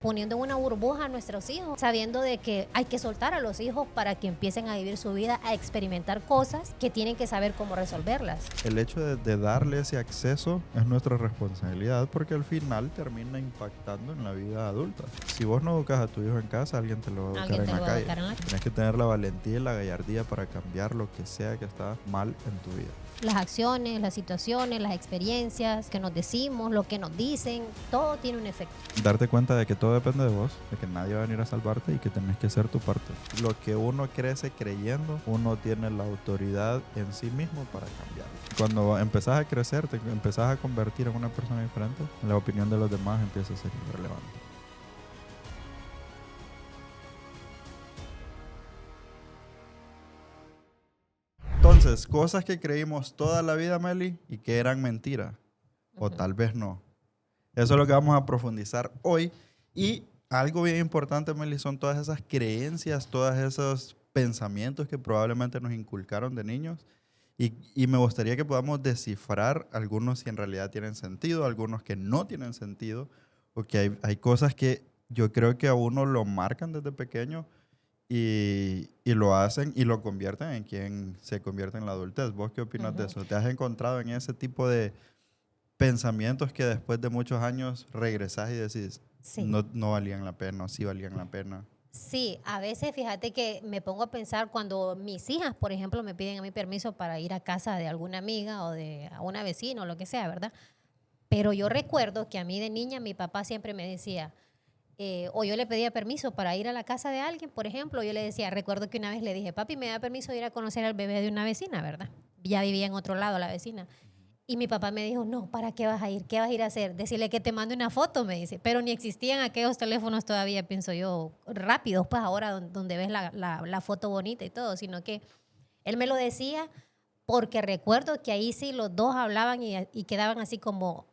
poniendo en una burbuja a nuestros hijos, sabiendo de que hay que soltar a los hijos para que empiecen a vivir su vida, a experimentar cosas que tienen que saber cómo resolverlas. El hecho de darle ese acceso es nuestra responsabilidad porque al final termina impactando en la vida adulta. Si vos no educas a tu hijo en casa, alguien te lo va a educar en la calle. Tienes que tener la valentía y la gallardía para cambiar lo que sea que está mal en tu vida. Las acciones, las situaciones, las experiencias que nos decimos, lo que nos dicen, todo tiene un efecto. Darte cuenta de que todo depende de vos, de que nadie va a venir a salvarte y que tenés que hacer tu parte. Lo que uno crece creyendo, uno tiene la autoridad en sí mismo para cambiarlo. Cuando empezás a crecer, te empezás a convertir en una persona diferente, la opinión de los demás empieza a ser irrelevante. Entonces, cosas que creímos toda la vida, Meli, y que eran mentiras, o tal vez no. Eso es lo que vamos a profundizar hoy. Y algo bien importante, Meli, son todas esas creencias, todos esos pensamientos que probablemente nos inculcaron de niños. Y me gustaría que podamos descifrar algunos si en realidad tienen sentido, algunos que no tienen sentido, porque hay cosas que yo creo que a uno lo marcan desde pequeño y lo hacen y lo convierten en quien se convierte en la adultez. ¿Vos qué opinas de eso? ¿Te has encontrado en ese tipo de pensamientos que después de muchos años regresás y decís, Sí. no valían la pena, o sí valían la pena? Sí, a veces fíjate que me pongo a pensar cuando mis hijas, por ejemplo, me piden a mí permiso para ir a casa de alguna amiga o de a una vecina o lo que sea, ¿verdad? Pero yo recuerdo que a mí de niña mi papá siempre me decía, o yo le pedía permiso para ir a la casa de alguien, por ejemplo, yo le decía, recuerdo que una vez le dije, papi, me da permiso de ir a conocer al bebé de una vecina, ¿verdad? Ya vivía en otro lado la vecina. Y mi papá me dijo, no, ¿para qué vas a ir? ¿Qué vas a ir a hacer? Decirle que te mande una foto, me dice. Pero ni existían aquellos teléfonos todavía, pienso yo, rápidos, pues ahora donde ves la foto bonita y todo, sino que él me lo decía porque recuerdo que ahí sí los dos hablaban y quedaban así como,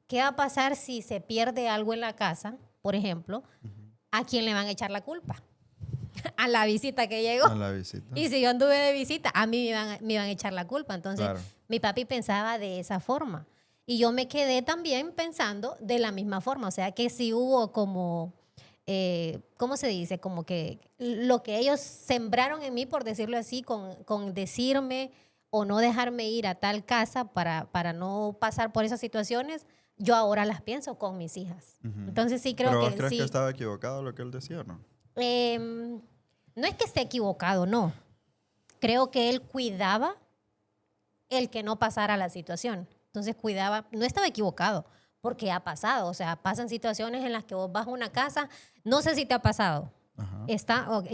¿qué va a pasar si se pierde algo en la casa, por ejemplo? ¿A quién le van a echar la culpa? A la visita que llegó. A la visita. Y si yo anduve de visita, a mí me iban a echar la culpa. Entonces, Claro. mi papi pensaba de esa forma. Y yo me quedé también pensando de la misma forma. O sea, que si hubo como, ¿cómo se dice? Como que lo que ellos sembraron en mí, por decirlo así, con decirme o no dejarme ir a tal casa para no pasar por esas situaciones, yo ahora las pienso con mis hijas. Entonces, sí creo ¿Pero vos que crees que sí. estaba equivocado lo que él decía o no? No es que esté equivocado, no. Creo que él cuidaba el que no pasara la situación. Entonces cuidaba, no estaba equivocado, porque ha pasado. O sea, pasan situaciones en las que vos vas a una casa, no sé si te ha pasado,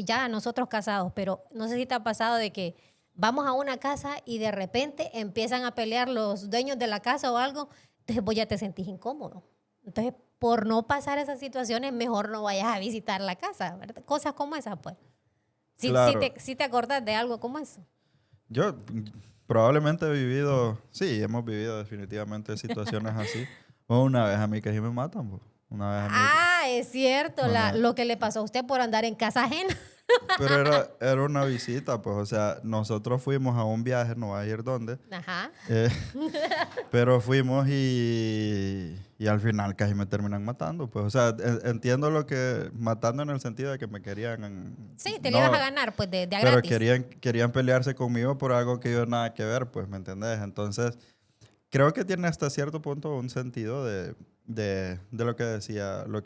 ya nosotros casados, pero no sé si te ha pasado de que vamos a una casa y de repente empiezan a pelear los dueños de la casa o algo, entonces vos ya te sentís incómodo. Entonces, por no pasar esas situaciones, mejor no vayas a visitar la casa, ¿verdad? Cosas como esas, pues. Claro. Sí te acordás de algo como eso. Yo probablemente he vivido, sí, hemos vivido definitivamente situaciones así. Una vez a mí casi me matan, po. Una vez a mí. Ah, es cierto, Una, lo que le pasó a usted por andar en casa ajena. pero era una visita, pues, o sea, nosotros fuimos a un viaje, no voy a ir dónde, Ajá. eh, pero fuimos y al final casi me terminan matando, pues, o sea, entiendo lo que, matando en el sentido de que me querían, Sí, te le ibas a no, ganar, pues, de a pero gratis. querían pelearse conmigo por algo que yo nada que ver, pues, ¿me entendés? Entonces, creo que tiene hasta cierto punto un sentido de lo que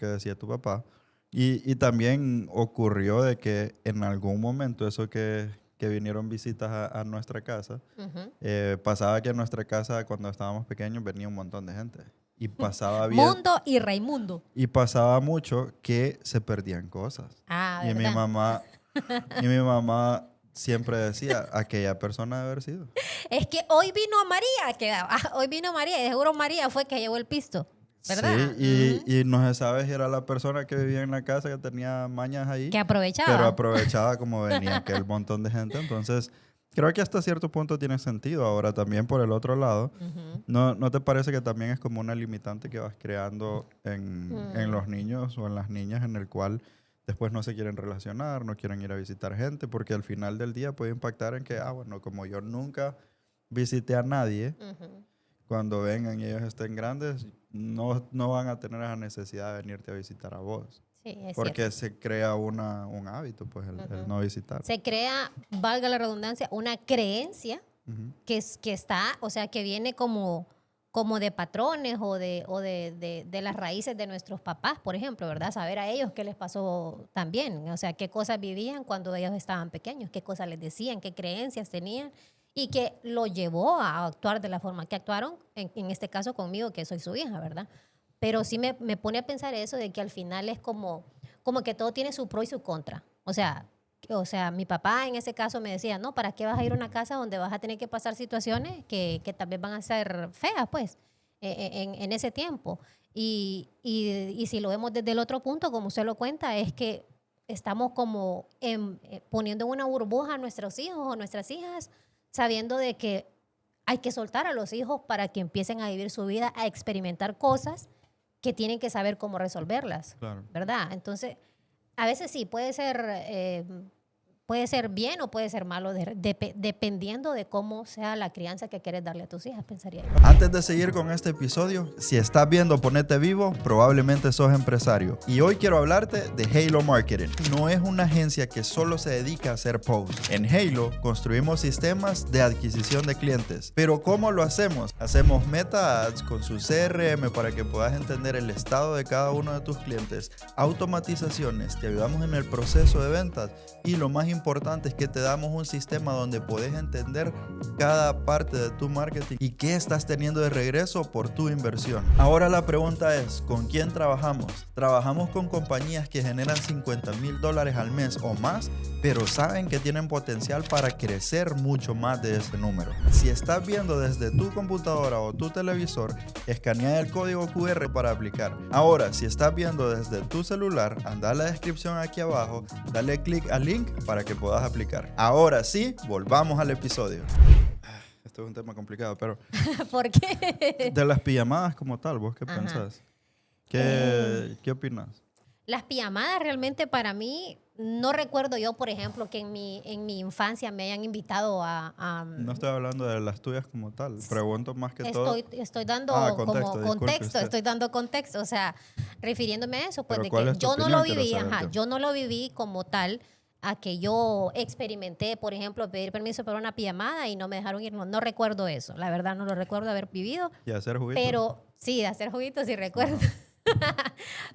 decía tu papá. Y también ocurrió de que en algún momento eso que vinieron visitas a nuestra casa, Ujú. pasaba que en nuestra casa cuando estábamos pequeños venía un montón de gente. Y pasaba bien, Mundo y Raimundo. y pasaba mucho que se perdían cosas. Ah, Y ¿verdad? y mi mamá siempre decía, aquella persona debe haber sido. Es que hoy vino María, hoy vino María, y seguro María fue que llevó el pisto, ¿verdad? Sí, y no se sabe si era la persona que vivía en la casa que tenía mañas ahí, Que pero aprovechaba. aprovechaba como venía aquel montón de gente. Entonces, creo que hasta cierto punto tiene sentido. Ahora, también por el otro lado, Ujú. ¿no te parece que también es como una limitante que vas creando en Mm. los niños o en las niñas en el cual después no se quieren relacionar, no quieren ir a visitar gente, porque al final del día puede impactar en que, bueno, como yo nunca visité a nadie, Ujú. cuando vengan y ellos estén grandes, no van a tener esa necesidad de venirte a visitar a vos. Sí, es Porque cierto. se crea un hábito, pues, el no visitar. Se crea, valga la redundancia, una creencia Ujú. que está, o sea, que viene como de patrones o de las raíces de nuestros papás, por ejemplo, ¿verdad? Saber a ellos qué les pasó también, o sea, qué cosas vivían cuando ellos estaban pequeños, qué cosas les decían, qué creencias tenían y que lo llevó a actuar de la forma que actuaron, en este caso conmigo, que soy su hija, ¿verdad? Pero sí me pone a pensar eso de que al final es como que todo tiene su pro y su contra. O sea, mi papá en ese caso me decía, no, ¿para qué vas a ir a una casa donde vas a tener que pasar situaciones que tal vez van a ser feas, pues, en ese tiempo? Y si lo vemos desde el otro punto, como usted lo cuenta, es que estamos como poniendo en una burbuja a nuestros hijos o nuestras hijas, sabiendo de que hay que soltar a los hijos para que empiecen a vivir su vida, a experimentar cosas que tienen que saber cómo resolverlas, Claro. ¿verdad? Entonces, a veces sí, puede ser bien o puede ser malo, dependiendo de cómo sea la crianza que quieres darle a tus hijas, pensaría yo. Antes de seguir con este episodio, si estás viendo Ponete Vivo, probablemente sos empresario. Y hoy quiero hablarte de Halo Marketing. No es una agencia que solo se dedica a hacer posts. En Halo construimos sistemas de adquisición de clientes. Pero ¿cómo lo hacemos? Hacemos meta ads con su CRM para que puedas entender el estado de cada uno de tus clientes. Automatizaciones, te ayudamos en el proceso de ventas. Y lo más importante es que te damos un sistema donde puedes entender cada parte de tu marketing y qué estás teniendo de regreso por tu inversión. Ahora la pregunta es, ¿con quién trabajamos? Trabajamos con compañías que generan $50,000 al mes o más, pero saben que tienen potencial para crecer mucho más de ese número. Si estás viendo desde tu computadora o tu televisor, escanea el código QR para aplicar. Ahora, si estás viendo desde tu celular, anda a la descripción aquí abajo, dale clic al link para que puedas aplicar. Ahora sí, volvamos al episodio. Esto es un tema complicado, pero ¿Por qué? de las pijamadas como tal, ¿vos qué Ajá. pensás? Eh, ¿Qué opinas? Las pijamadas realmente para mí, no recuerdo yo, por ejemplo, que en mi infancia me hayan invitado No estoy hablando de las tuyas como tal. Pregunto más que todo. Estoy dando Contexto, como disculpe contexto, usted. estoy dando contexto, o sea, refiriéndome a eso, pues Pero de ¿cuál que es tu yo no lo opinión? Quiero viví, saber ajá, yo. yo no lo viví como tal, a que yo experimenté, por ejemplo, pedir permiso para una pijamada y no me dejaron ir, no recuerdo eso, la verdad no lo recuerdo haber vivido, ¿Y hacer juguito? pero sí, de hacer juguitos sí recuerdo.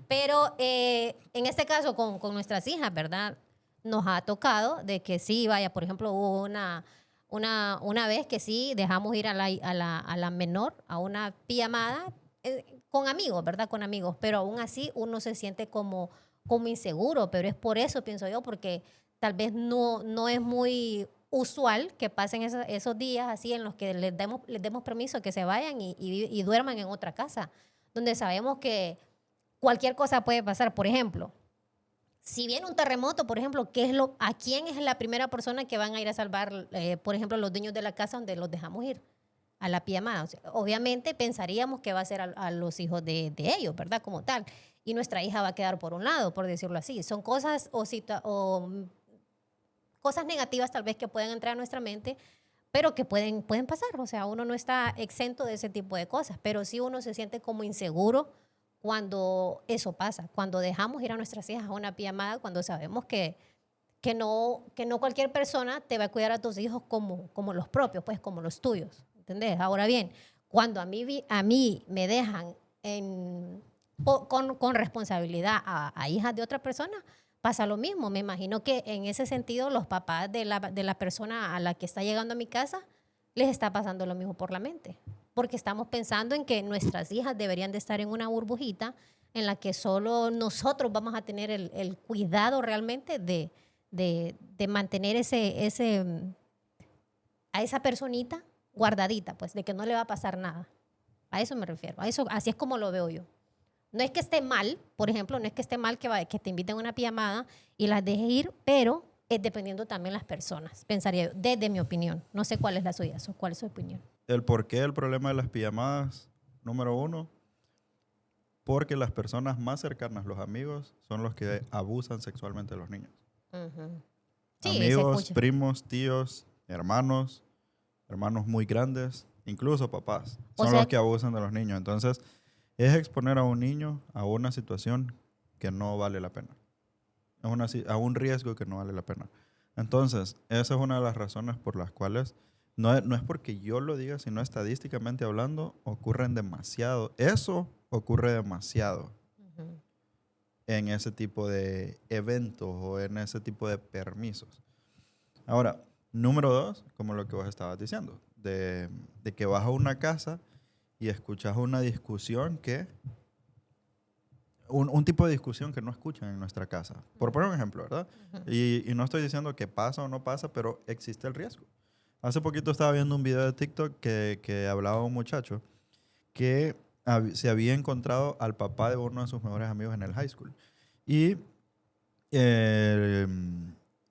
Pero en este caso con nuestras hijas, ¿verdad? Nos ha tocado de que sí, vaya, por ejemplo, hubo una vez que sí dejamos ir a la menor a una pijamada con amigos, ¿verdad? Con amigos, pero aún así uno se siente como inseguro, pero es por eso, pienso yo, porque tal vez no es muy usual que pasen esos días así en los que les demos permiso que se vayan y duerman en otra casa, donde sabemos que cualquier cosa puede pasar. Por ejemplo, si viene un terremoto, por ejemplo, ¿a quién es la primera persona que van a ir a salvar, por ejemplo, los dueños de la casa donde los dejamos ir? A la pijamada. O sea, obviamente pensaríamos que va a ser a los hijos de ellos, ¿verdad? Como tal. Y nuestra hija va a quedar por un lado, por decirlo así. Son cosas o cosas negativas tal vez que pueden entrar a nuestra mente, pero que pueden pasar. O sea, uno no está exento de ese tipo de cosas, pero sí uno se siente como inseguro cuando eso pasa, cuando dejamos ir a nuestras hijas a una pijamada, cuando sabemos que no cualquier persona te va a cuidar a tus hijos como los propios, pues como los tuyos, ¿entendés? Ahora bien, cuando a mí me dejan con responsabilidad a hijas de otra persona, pasa lo mismo. Me imagino que en ese sentido los papás de la persona a la que está llegando a mi casa les está pasando lo mismo por la mente. Porque estamos pensando en que nuestras hijas deberían de estar en una burbujita en la que solo nosotros vamos a tener el cuidado realmente de mantener a esa personita guardadita, pues, de que no le va a pasar nada. A eso me refiero. Así es como lo veo yo. No es que esté mal, por ejemplo, no es que esté mal que te inviten a una pijamada y las dejes ir, pero es dependiendo también las personas, pensaría yo, desde mi opinión. No sé cuál es la suya, cuál es su opinión. El porqué del problema de las pijamadas, número 1, porque las personas más cercanas, los amigos, son los que abusan sexualmente de los niños. Uh-huh. Sí, Amigos, primos, tíos, hermanos muy grandes, incluso papás, son los que abusan de los niños. Entonces, es exponer a un niño a una situación que no vale la pena. A un riesgo que no vale la pena. Entonces, esa es una de las razones por las cuales, no es porque yo lo diga, sino estadísticamente hablando, eso ocurre demasiado Ujú. en ese tipo de eventos o en ese tipo de permisos. Ahora, número 2, como lo que vos estabas diciendo, de que vas a una casa y escuchas una discusión un tipo de discusión que no escuchan en nuestra casa. Por poner un ejemplo, ¿verdad? Ujú. Y no estoy diciendo que pasa o no pasa, pero existe el riesgo. Hace poquito estaba viendo un video de TikTok que hablaba un muchacho que se había encontrado al papá de uno de sus mejores amigos en el high school. Y eh,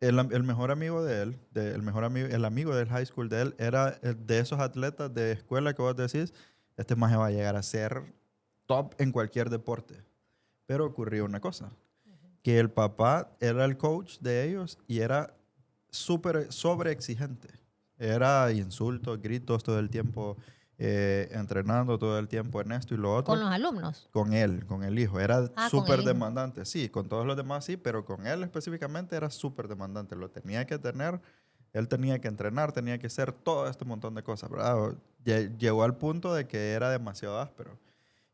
el mejor amigo de él, el amigo del high school de él, era de esos atletas de escuela que vos decís, este maje va a llegar a ser top en cualquier deporte. Pero ocurrió una cosa, que el papá era el coach de ellos y era súper sobre exigente. Era insultos, gritos todo el tiempo, entrenando todo el tiempo en esto y lo Con otro. los alumnos. Con él, con el hijo. Era Con el súper hijo. demandante. Sí, con todos los demás sí, pero con él específicamente era súper demandante. Lo tenía que tener, él tenía que entrenar, tenía que hacer todo este montón de cosas, ¿verdad? Llegó al punto de que era demasiado áspero.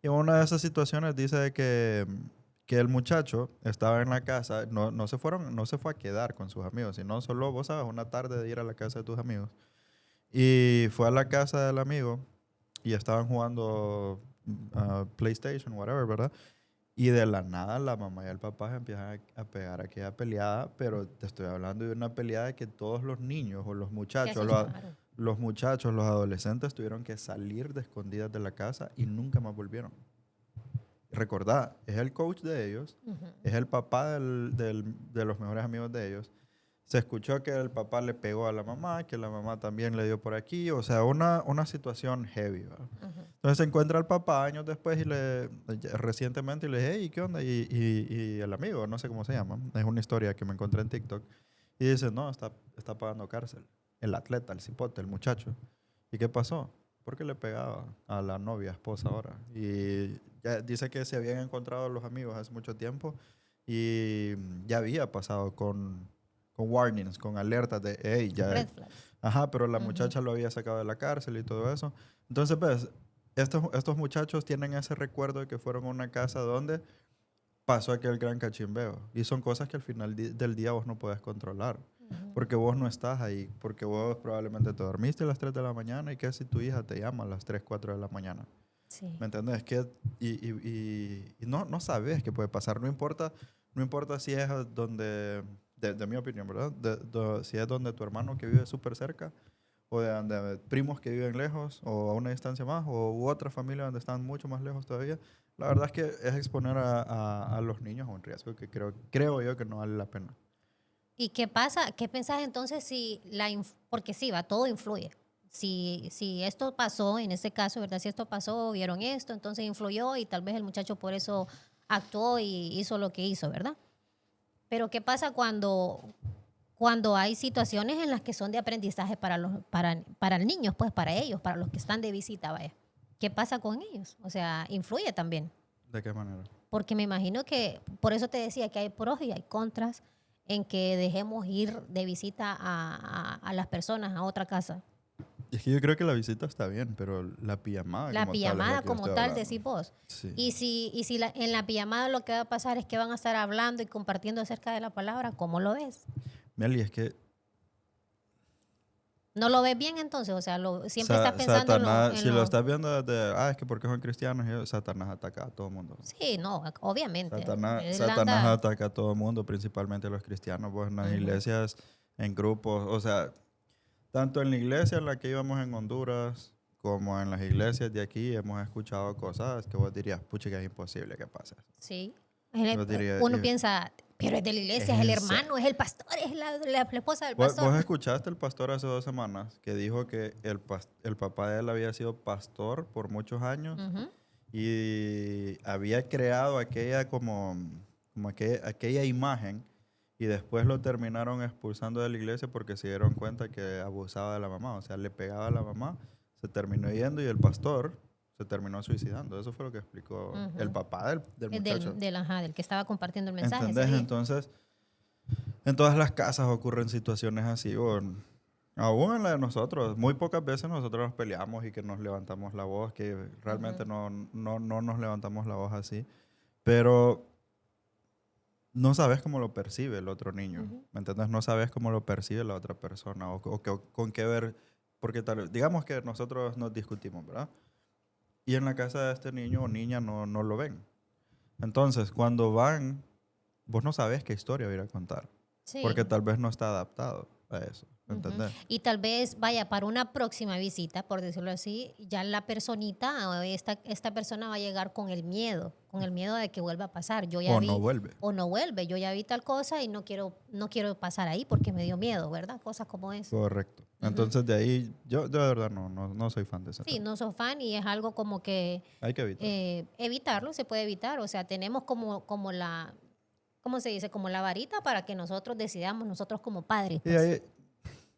Y en una de esas situaciones dice de que el muchacho estaba en la casa, no se fue a quedar con sus amigos, sino solo, vos sabes, una tarde de ir a la casa de tus amigos. Y fue a la casa del amigo y estaban jugando PlayStation, whatever, ¿verdad? Y de la nada la mamá y el papá se empiezan a pegar aquella peleada, pero te estoy hablando de una peleada que todos los niños o los Se muchachos, asustaron. los muchachos, los adolescentes tuvieron que salir de escondidas de la casa y nunca más volvieron. Recordá, es el coach de ellos, Ujú. es el papá de los mejores amigos de ellos. Se escuchó que el papá le pegó a la mamá, que la mamá también le dio por aquí, o sea, una situación heavy, ¿verdad? Ujú. Entonces se encuentra el papá años después recientemente y le dije, hey, ¿qué onda? Y el amigo, no sé cómo se llama, es una historia que me encontré en TikTok. Y dice, no, está pagando cárcel. El atleta, el cipote, el muchacho. ¿Y qué pasó? Porque le pegaba a la novia, esposa ahora. Y ya dice que se habían encontrado los amigos hace mucho tiempo y ya había pasado con warnings, con alertas de, hey, ya, Red flags. ajá, pero la Ujú. muchacha lo había sacado de la cárcel y todo eso. Entonces, ves, estos muchachos tienen ese recuerdo de que fueron a una casa donde pasó aquel gran cachimbeo. Y son cosas que al final del día vos no puedes controlar. Ujú. Porque vos no estás ahí. Porque vos probablemente te dormiste a las 3 de la mañana y qué si tu hija te llama a las 3 4 de la mañana. Sí. ¿Me entendés? Y no sabes qué puede pasar. No importa si es donde, de mi opinión, ¿verdad? Si es donde tu hermano que vive súper cerca o de donde primos que viven lejos o a una distancia más o u otra familia donde están mucho más lejos todavía. La verdad es que es exponer a los niños a un riesgo que creo yo que no vale la pena. ¿Y qué pasa? ¿Qué pensás entonces si porque sí, va, todo influye. Si esto pasó, en este caso, ¿verdad? Si esto pasó, vieron esto, entonces influyó y tal vez el muchacho por eso actuó y hizo lo que hizo, ¿verdad? Pero ¿qué pasa cuando hay situaciones en las que son de aprendizaje para niños, pues para ellos, para los que están de visita, vaya? ¿Qué pasa con ellos? O sea, influye también. ¿De qué manera? Porque me imagino que, por eso te decía que hay pros y hay contras en que dejemos ir de visita a las personas a otra casa. Es que yo creo que la visita está bien, pero la pijamada La como tal es lo pijamada que yo como estoy tal, hablando. decís vos. Sí. Y si en la pijamada lo que va a pasar es que van a estar hablando y compartiendo acerca de la palabra, ¿cómo lo ves? Meli, es que ¿No lo ves bien entonces? O sea, siempre estás pensando Satanás, en si lo lo... estás viendo desde, es que porque son cristianos, Satanás ataca a todo el mundo. Sí, no, obviamente. Él Satanás anda... ataca a todo el mundo, principalmente a los cristianos, pues en las Ujú. iglesias, en grupos, o sea, tanto en la iglesia en la que íbamos en Honduras, como en las iglesias de aquí, hemos escuchado cosas que vos dirías, pucha, que es imposible que pase. Sí. Vos dirías, Uno piensa, pero es de la es iglesia, es el en hermano, serio. es el pastor, es la esposa del ¿Vos pastor. escuchaste el pastor hace 2 semanas que dijo que el papá de él había sido pastor por muchos años Ujú. y había creado aquella imagen y después lo terminaron expulsando de la iglesia porque se dieron cuenta que abusaba de la mamá, o sea, le pegaba a la mamá, se terminó yendo y el pastor, o se terminó suicidando. Eso fue lo que explicó Ujú. el papá del muchacho. Del que estaba compartiendo el mensaje ese ¿Entendés? día. Entonces, en todas las casas ocurren situaciones así, aún en la de nosotros. Muy pocas veces nosotros nos peleamos y que nos levantamos la voz, que realmente no nos levantamos la voz así. Pero no sabes cómo lo percibe el otro niño, Ujú. ¿me entiendes? No sabes cómo lo percibe la otra persona con qué ver, porque digamos que nosotros nos discutimos, ¿verdad? Y en la casa de este niño o niña no lo ven. Entonces, cuando van, vos no sabes qué historia va a ir a contar, porque Sí. tal vez no está adaptado a eso, ¿me Ujú. entendés? Y tal vez vaya para una próxima visita, por decirlo así, ya la personita o esta persona va a llegar con el miedo de que vuelva a pasar. Yo ya O no vi, vuelve. o no vuelve, yo ya vi tal cosa y no quiero pasar ahí porque me dio miedo, ¿verdad? Cosas como eso. Correcto. Ujú. Entonces, de ahí, yo de verdad no soy fan de ese Sí, tema. no soy fan y es algo como que Hay que evitar. evitarlo, se puede evitar. O sea, tenemos como la, ¿cómo se dice? Como la varita para que nosotros decidamos, nosotros como padres, Y de pues. ahí,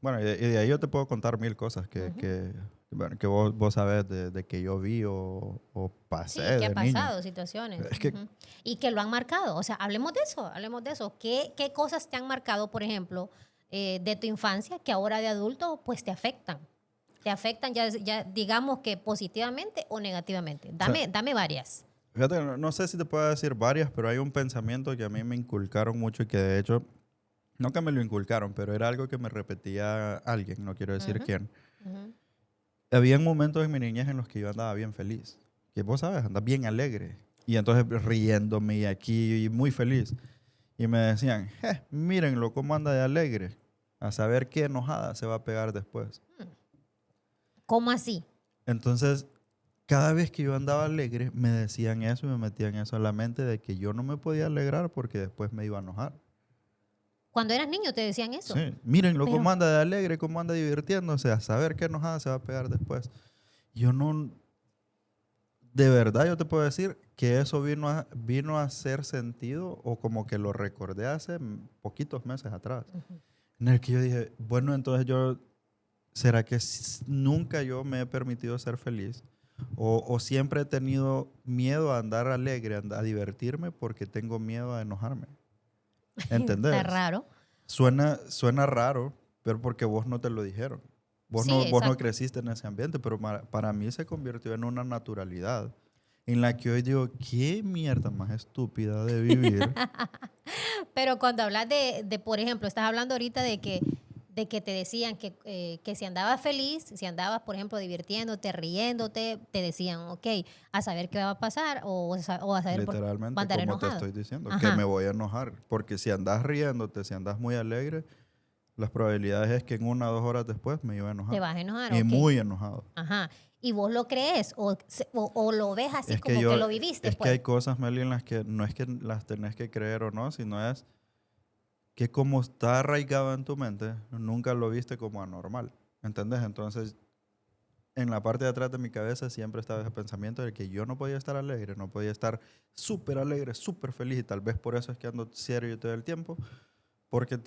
bueno, y de ahí yo te puedo contar mil cosas Ujú. bueno, que vos sabés de que yo vi o pasé Sí, que ha de niño. pasado situaciones. Es que, Ujú. Y que lo han marcado. O sea, hablemos de eso, hablemos de eso. ¿Qué cosas te han marcado, por ejemplo, de tu infancia que ahora de adulto pues te afectan? Te afectan ya digamos que positivamente o negativamente. o sea, Dame varias. fíjate, no sé si te puedo decir varias, pero hay un pensamiento que a mí me inculcaron mucho y que de hecho, no que me lo inculcaron, pero era algo que me repetía alguien, no quiero decir Ujú, quién. ujú. Había momentos en mi niñez en los que yo andaba bien feliz, que vos sabes, andas bien alegre. Y entonces riéndome y aquí y muy feliz. Y me decían, mírenlo cómo anda de alegre. A saber qué enojada se va a pegar después. ¿Cómo así? Entonces, cada vez que yo andaba alegre, me decían eso y me metían eso en la mente de que yo no me podía alegrar porque después me iba a enojar. Cuando eras niño te decían eso. Sí, mírenlo cómo Pero, anda de alegre, cómo anda divirtiéndose, a saber qué enojada se va a pegar después. Yo no, de verdad yo te puedo decir que eso vino a hacer sentido o como que lo recordé hace poquitos meses atrás. En el que yo dije, bueno, entonces ¿será que nunca yo me he permitido ser feliz? O siempre he tenido miedo a andar alegre, a divertirme porque tengo miedo a enojarme. está ¿Entendés? raro. Suena raro, pero porque vos no te lo dijeron. Sí, Vos no exacto. creciste en ese ambiente, pero para mí se convirtió en una naturalidad en la que hoy digo, qué mierda más estúpida de vivir. Pero cuando hablas por ejemplo, estás hablando ahorita de que te decían que si andabas feliz, si andabas, por ejemplo, divirtiéndote, riéndote, te decían, ok, a saber qué va a pasar o a saber por va a Literalmente, andar como te enojado. estoy diciendo, que me Ajá, voy a enojar. Porque si andas riéndote, si andas muy alegre, las probabilidades es que en 1 o 2 horas después me iba a te enojar. vas a enojar, Y ok. muy enojado. Ajá. ¿Y vos lo crees o lo ves así Es que como que lo viviste, es que hay pues? cosas, Meli, en las que no es que las tenés que creer o no, sino es que como está arraigado en tu mente, nunca lo viste como anormal. ¿Entendés? Entonces, en la parte de atrás de mi cabeza siempre estaba ese pensamiento de que yo no podía estar alegre, no podía estar súper alegre, súper feliz, y tal vez por eso es que ando serio todo el tiempo, porque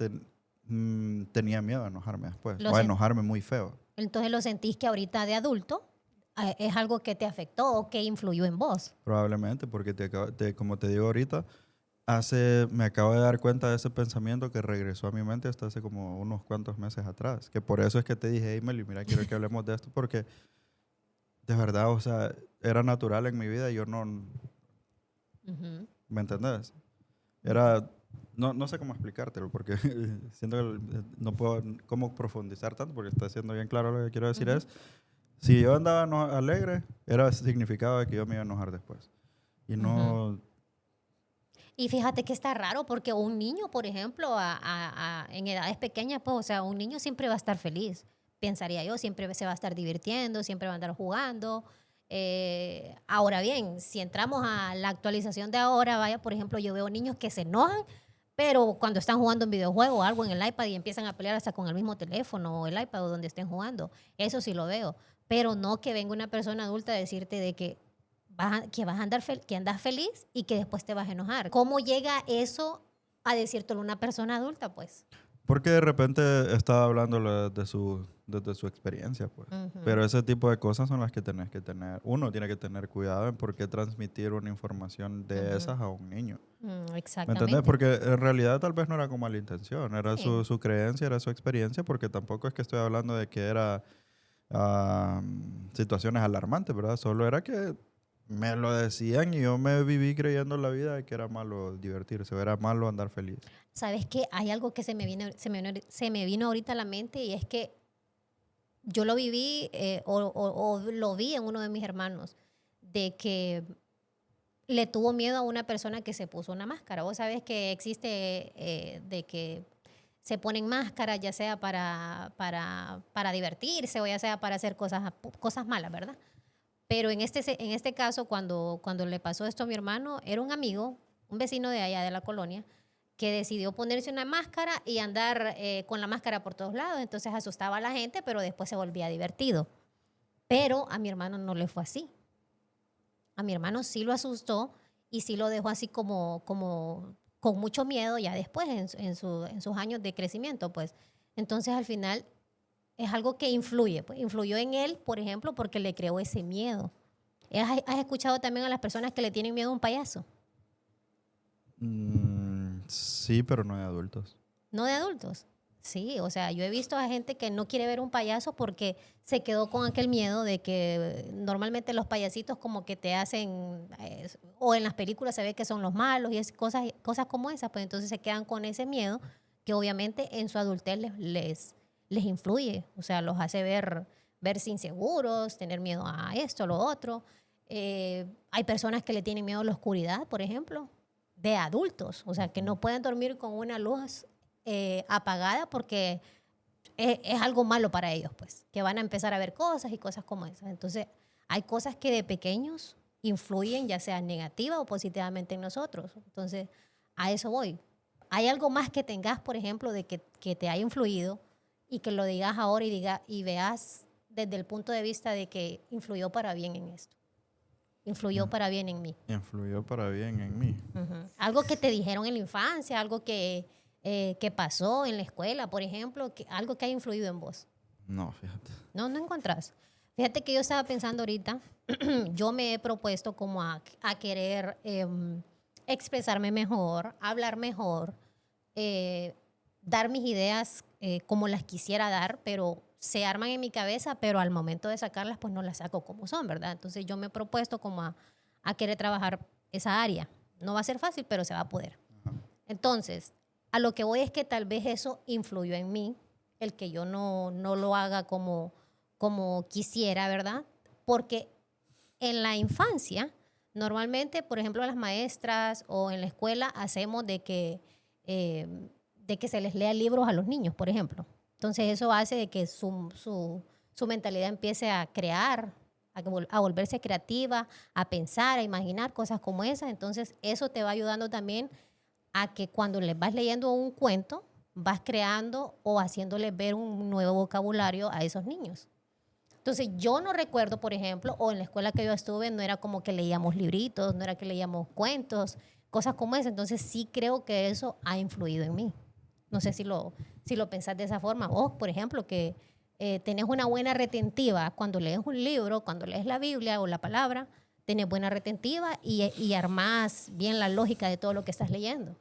tenía miedo a enojarme después, Lo o a sen- enojarme muy feo. entonces lo sentís que ahorita de adulto es algo que te afectó o que influyó en vos. Probablemente, porque como te digo ahorita, me acabo de dar cuenta de ese pensamiento que regresó a mi mente hasta hace como unos cuantos meses atrás. Que por eso es que te dije, hey, Meli, mira, quiero que hablemos de esto, porque de verdad, o sea, era natural en mi vida y yo no, Ujú, ¿me entendés? ujú, Era, no sé cómo explicártelo, porque siento que no puedo cómo profundizar tanto, porque está siendo bien claro lo que quiero decir ujú. es, si yo andaba alegre, era significado de que yo me iba a enojar después. Y Ujú. no, Y fíjate que está raro porque un niño, por ejemplo, en edades pequeñas, pues, o sea, un niño siempre va a estar feliz, pensaría yo, siempre se va a estar divirtiendo, siempre va a andar jugando. Ahora bien, si entramos a la actualización de ahora, vaya, por ejemplo, yo veo niños que se enojan, pero cuando están jugando un videojuego o algo en el iPad y empiezan a pelear hasta con el mismo teléfono o el iPad o donde estén jugando, eso sí lo veo, pero no que venga una persona adulta a decirte de que que vas a andar que andas feliz y que después te vas a enojar. ¿Cómo llega eso a decírtelo una persona adulta, pues? porque de repente estaba hablando desde su experiencia, pues. Ujú. Pero ese tipo de cosas son las que tenés que tener. Uno tiene que tener cuidado en por qué transmitir una información de Ujú. esas a un niño. ¿Me entendés? Exactamente. Porque en realidad tal vez no era con mala intención, era Sí. su creencia, era su experiencia, porque tampoco es que estoy hablando de que era situaciones alarmantes, ¿verdad? Solo era que me lo decían y yo me viví creyendo la vida de que era malo divertirse, o era malo andar feliz. ¿Sabes qué? Hay algo que se me vino ahorita a la mente y es que yo lo viví o lo vi en uno de mis hermanos, de que le tuvo miedo a una persona que se puso una máscara. Vos sabés que existe de que se ponen máscaras, ya sea para divertirse o ya sea para hacer cosas malas, ¿verdad? Pero en este caso, cuando le pasó esto a mi hermano, era un amigo, un vecino de allá de la colonia, que decidió ponerse una máscara y andar con la máscara por todos lados. Entonces asustaba a la gente, pero después se volvía divertido. Pero a mi hermano no le fue así. A mi hermano sí lo asustó y sí lo dejó así como con mucho miedo ya después en sus años de crecimiento, pues. Entonces al final es algo que influye, pues. Influyó en él, por ejemplo, porque le creó ese miedo. ¿Has escuchado también a las personas que le tienen miedo a un payaso? Sí, pero no de adultos. No de adultos. Sí, o sea, yo he visto a gente que no quiere ver un payaso porque se quedó con aquel miedo de que normalmente los payasitos como que te hacen, o en las películas se ve que son los malos y cosas como esas, pues entonces se quedan con ese miedo que obviamente en su adultez les influye, o sea, los hace verse inseguros, tener miedo a esto, a lo otro. Hay personas que le tienen miedo a la oscuridad, por ejemplo, de adultos, o sea, que no pueden dormir con una luz apagada porque es algo malo para ellos, pues, que van a empezar a ver cosas y cosas como esas. Entonces, hay cosas que de pequeños influyen, ya sea negativa o positivamente en nosotros. Entonces, a eso voy. ¿Hay algo más que tengas, por ejemplo, de que te haya influido y que lo digas ahora y veas desde el punto de vista de que influyó para bien en esto? Influyó para bien en mí. Influyó para bien en mí. Ujú. Algo que te dijeron en la infancia, algo que pasó en la escuela, por ejemplo, algo que haya influido en vos. No, fíjate. No encontrás. Fíjate que yo estaba pensando ahorita, yo me he propuesto como a querer expresarme mejor, hablar mejor, eh, dar mis ideas como las quisiera dar, pero se arman en mi cabeza, pero al momento de sacarlas, pues no las saco como son, ¿verdad? Entonces yo me he propuesto como a querer trabajar esa área. No va a ser fácil, pero se va a poder. Ajá. Entonces, a lo que voy es que tal vez eso influyó en mí, el que yo no lo haga como quisiera, ¿verdad? Porque en la infancia, normalmente, por ejemplo, las maestras o en la escuela hacemos de que se les lea libros a los niños, por ejemplo. Entonces eso hace de que su mentalidad empiece a crear, a volverse creativa, a pensar, a imaginar cosas como esas. Entonces eso te va ayudando también a que cuando les vas leyendo un cuento, vas creando o haciéndoles ver un nuevo vocabulario a esos niños. Entonces yo no recuerdo, por ejemplo, o en la escuela que yo estuve, no era como que leíamos libritos, no era que leíamos cuentos, cosas como esas. Entonces sí creo que eso ha influido en mí. No sé si lo pensás de esa forma. Vos, por ejemplo, que tenés una buena retentiva cuando lees un libro, cuando lees la Biblia o la palabra, tenés buena retentiva y armás bien la lógica de todo lo que estás leyendo.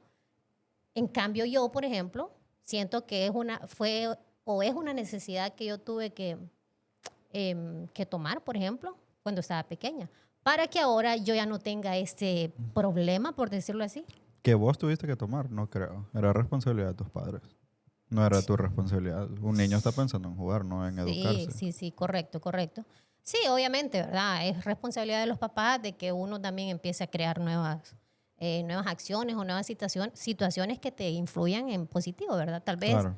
En cambio, yo, por ejemplo, siento que es una necesidad que yo tuve que tomar, por ejemplo, cuando estaba pequeña, para que ahora yo ya no tenga este problema, por decirlo así. Que vos tuviste que tomar, no creo. Era responsabilidad de tus padres. No era tu responsabilidad. Un niño está pensando en jugar, no en Sí, educarse. sí, correcto. Sí, obviamente, ¿verdad? Es responsabilidad de los papás de que uno también empiece a crear nuevas acciones o nuevas situaciones que te influyan en positivo, ¿verdad? Tal vez, Claro.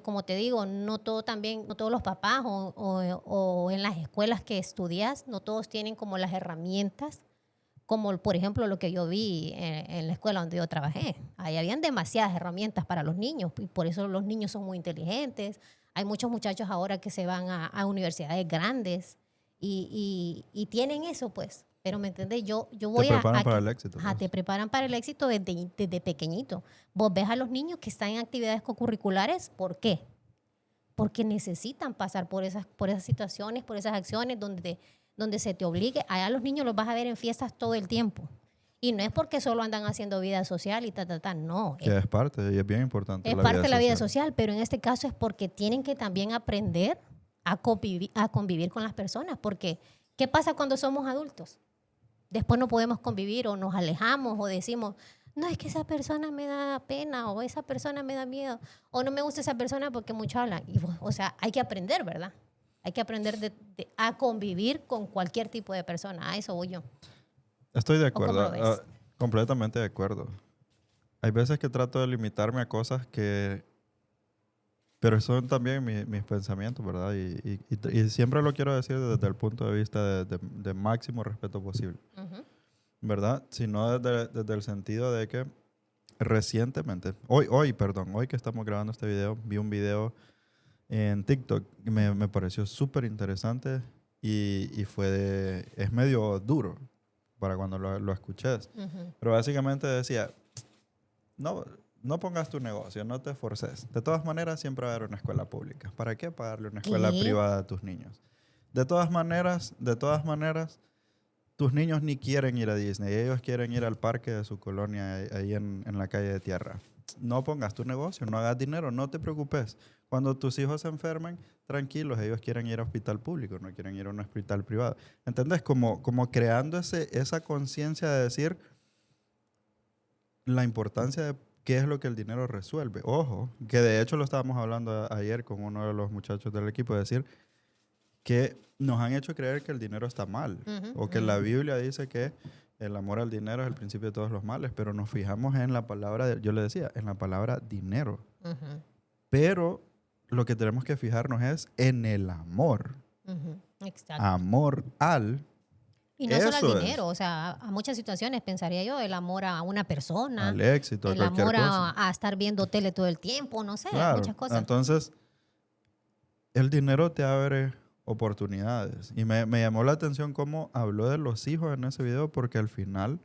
como te digo, no todos los papás o en las escuelas que estudias, no todos tienen como las herramientas, como por ejemplo lo que yo vi en la escuela donde yo trabajé. Ahí habían demasiadas herramientas para los niños y por eso los niños son muy inteligentes. Hay muchos muchachos ahora que se van a universidades grandes y tienen eso, pues. Pero, ¿me entiendes? Yo Te voy preparan para el éxito. Ajá, Pues. te preparan para el éxito desde pequeñito. Vos ves a los niños que están en actividades cocurriculares, ¿por qué? porque necesitan pasar por esas situaciones, por esas acciones donde se te obligue. Allá los niños los vas a ver en fiestas todo el tiempo. Y no es porque solo andan haciendo vida social y no. Que es parte y es bien importante. Es parte de la vida social, pero en este caso es porque tienen que también aprender a convivir con las personas. Porque, ¿qué pasa cuando somos adultos? Después no podemos convivir o nos alejamos o decimos, no, es que esa persona me da pena o esa persona me da miedo o no me gusta esa persona porque mucho hablan. O sea, hay que aprender, ¿verdad? Hay que aprender a convivir con cualquier tipo de persona. A eso voy yo. Estoy de acuerdo, completamente de acuerdo. Hay veces que trato de limitarme a cosas que... Pero son también mis pensamientos, ¿verdad? Y siempre lo quiero decir desde el punto de vista de máximo respeto posible, ¿verdad? Sino desde el sentido de que recientemente, hoy que estamos grabando este video, vi un video en TikTok que me pareció súper interesante y es medio duro para cuando lo escuches. Pero básicamente decía, no pongas tu negocio, no te esforces. De todas maneras, siempre va a haber una escuela pública. ¿Para qué pagarle una escuela privada a tus niños? De todas maneras, tus niños ni quieren ir a Disney. Ellos quieren ir al parque de su colonia ahí en la calle de tierra. No pongas tu negocio, no hagas dinero, no te preocupes. Cuando tus hijos se enfermen, tranquilos, ellos quieren ir a hospital público, no quieren ir a un hospital privado. ¿Entendés? Como creando esa conciencia de decir la importancia de qué es lo que el dinero resuelve. Ojo, que de hecho lo estábamos hablando ayer con uno de los muchachos del equipo, de decir que nos han hecho creer que el dinero está mal, o que la Biblia dice que el amor al dinero es el principio de todos los males, pero nos fijamos en la palabra, yo le decía, en la palabra dinero. Pero lo que tenemos que fijarnos es en el amor. Exacto. Amor al... Y no solo al dinero, o sea, a muchas situaciones pensaría yo, el amor a una persona, al éxito, el amor a estar viendo tele todo el tiempo, no sé, claro, muchas cosas. Entonces, el dinero te abre oportunidades. Y me llamó la atención cómo habló de los hijos en ese video, porque al final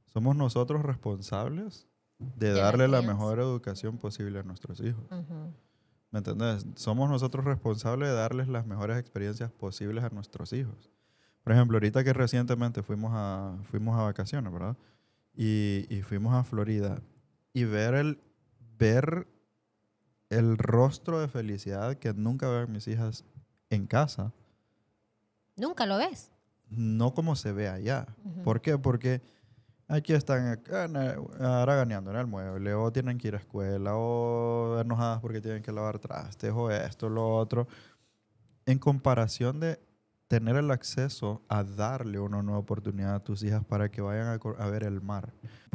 somos nosotros responsables de darle la mejor educación posible a nuestros hijos. ¿Me entendés? Somos nosotros responsables de darles las mejores experiencias posibles a nuestros hijos. Por ejemplo, ahorita que recientemente fuimos a vacaciones, ¿verdad? Y fuimos a Florida. Y ver el rostro de felicidad que nunca veo en mis hijas en casa. ¿Nunca lo ves? No como se ve allá. ¿Por qué? Porque aquí están haraganeando en el mueble, o tienen que ir a escuela, o enojadas porque tienen que lavar trastes, o esto, lo otro. En comparación de tener el acceso a darle una nueva oportunidad a tus hijas para que vayan a ver el mar.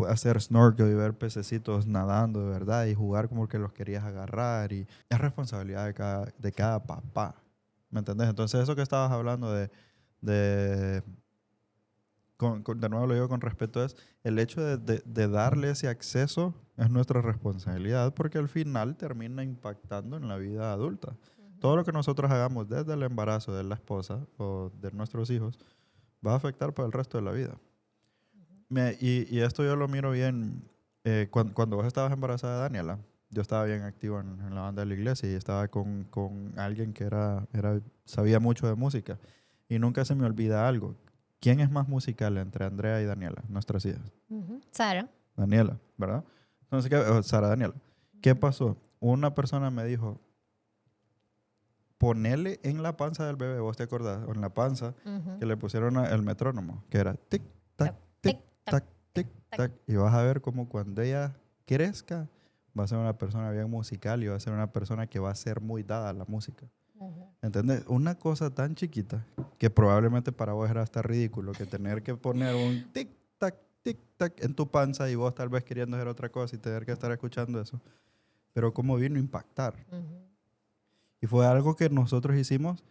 Hacer snorkel y ver pececitos nadando de verdad y jugar como que los querías agarrar. Y es responsabilidad de cada papá. ¿Me entendés? Entonces eso que estabas hablando de nuevo lo digo con respeto, es el hecho de darle ese acceso es nuestra responsabilidad, porque al final termina impactando en la vida adulta. Todo lo que nosotros hagamos desde el embarazo de la esposa o de nuestros hijos va a afectar para el resto de la vida. Y esto yo lo miro bien. Cuando vos estabas embarazada de Daniela, yo estaba bien activo en la banda de la iglesia y estaba con alguien que sabía mucho de música. Y nunca se me olvida algo. ¿Quién es más musical entre Andrea y Daniela, nuestras hijas? Sara. Daniela, ¿verdad? Entonces, Sara, Daniela. ¿Qué pasó? Una persona me dijo, ponele en la panza del bebé, ¿vos te acordás? O en la panza, que le pusieron el metrónomo, que era tic, tac, tic, tac, tic, tac. Y vas a ver cómo cuando ella crezca, va a ser una persona bien musical y va a ser una persona que va a ser muy dada a la música. ¿Entendés? Una cosa tan chiquita que probablemente para vos era hasta ridículo, que tener que poner un tic, tac en tu panza y vos tal vez queriendo hacer otra cosa y tener que estar escuchando eso. Pero cómo vino a impactar. Y fue algo que nosotros hicimos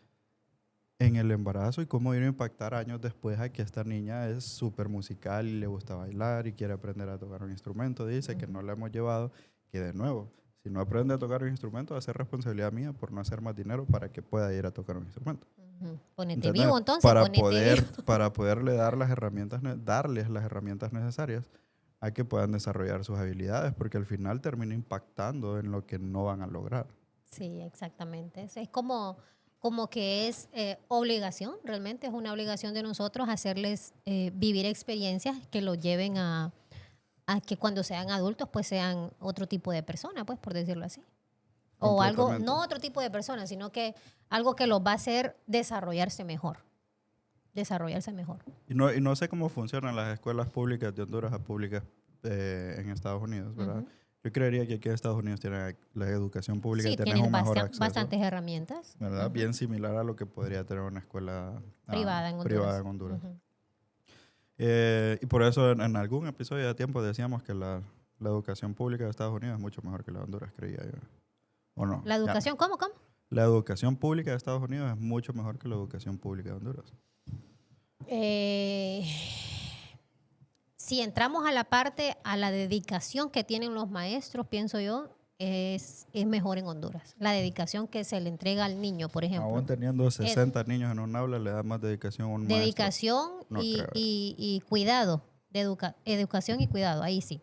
en el embarazo y cómo vino a impactar años después a que esta niña es súper musical y le gusta bailar y quiere aprender a tocar un instrumento. Dice que no la hemos llevado, que de nuevo, si no aprende a tocar un instrumento va a ser responsabilidad mía por no hacer más dinero para que pueda ir a tocar un instrumento. Ponete vivo entonces. Para poderle darles las herramientas necesarias a que puedan desarrollar sus habilidades, porque al final termina impactando en lo que no van a lograr. Sí, exactamente. Es como que es obligación, realmente es una obligación de nosotros hacerles vivir experiencias que los lleven a que cuando sean adultos pues sean otro tipo de persona, pues por decirlo así. O algo, Completamente. no otro tipo de persona, sino que algo que los va a hacer desarrollarse mejor. Desarrollarse mejor. Y no sé cómo funcionan las escuelas públicas de Honduras a públicas en Estados Unidos, ¿verdad? Ujú. Yo creería que aquí en Estados Unidos tiene la educación pública y Sí, tenés tienes un mejor acceso, bastantes herramientas. ¿verdad? Ujú. Bien similar a lo que podría tener una escuela Privada en privada Honduras. en Honduras. Ujú. Y por eso en algún episodio de tiempo decíamos que la educación pública de Estados Unidos es mucho mejor que la de Honduras, creía yo. ¿O no? La Ya. educación, ¿cómo? La educación pública de Estados Unidos es mucho mejor que la educación pública de Honduras. Eh, si entramos a la parte, a la dedicación que tienen los maestros, pienso yo, es mejor en Honduras. La dedicación que se le entrega al niño, por ejemplo. Aún teniendo Es 60 niños en un aula, le da más dedicación a un maestro. dedicación No creo. y cuidado. Educación y cuidado, ahí sí.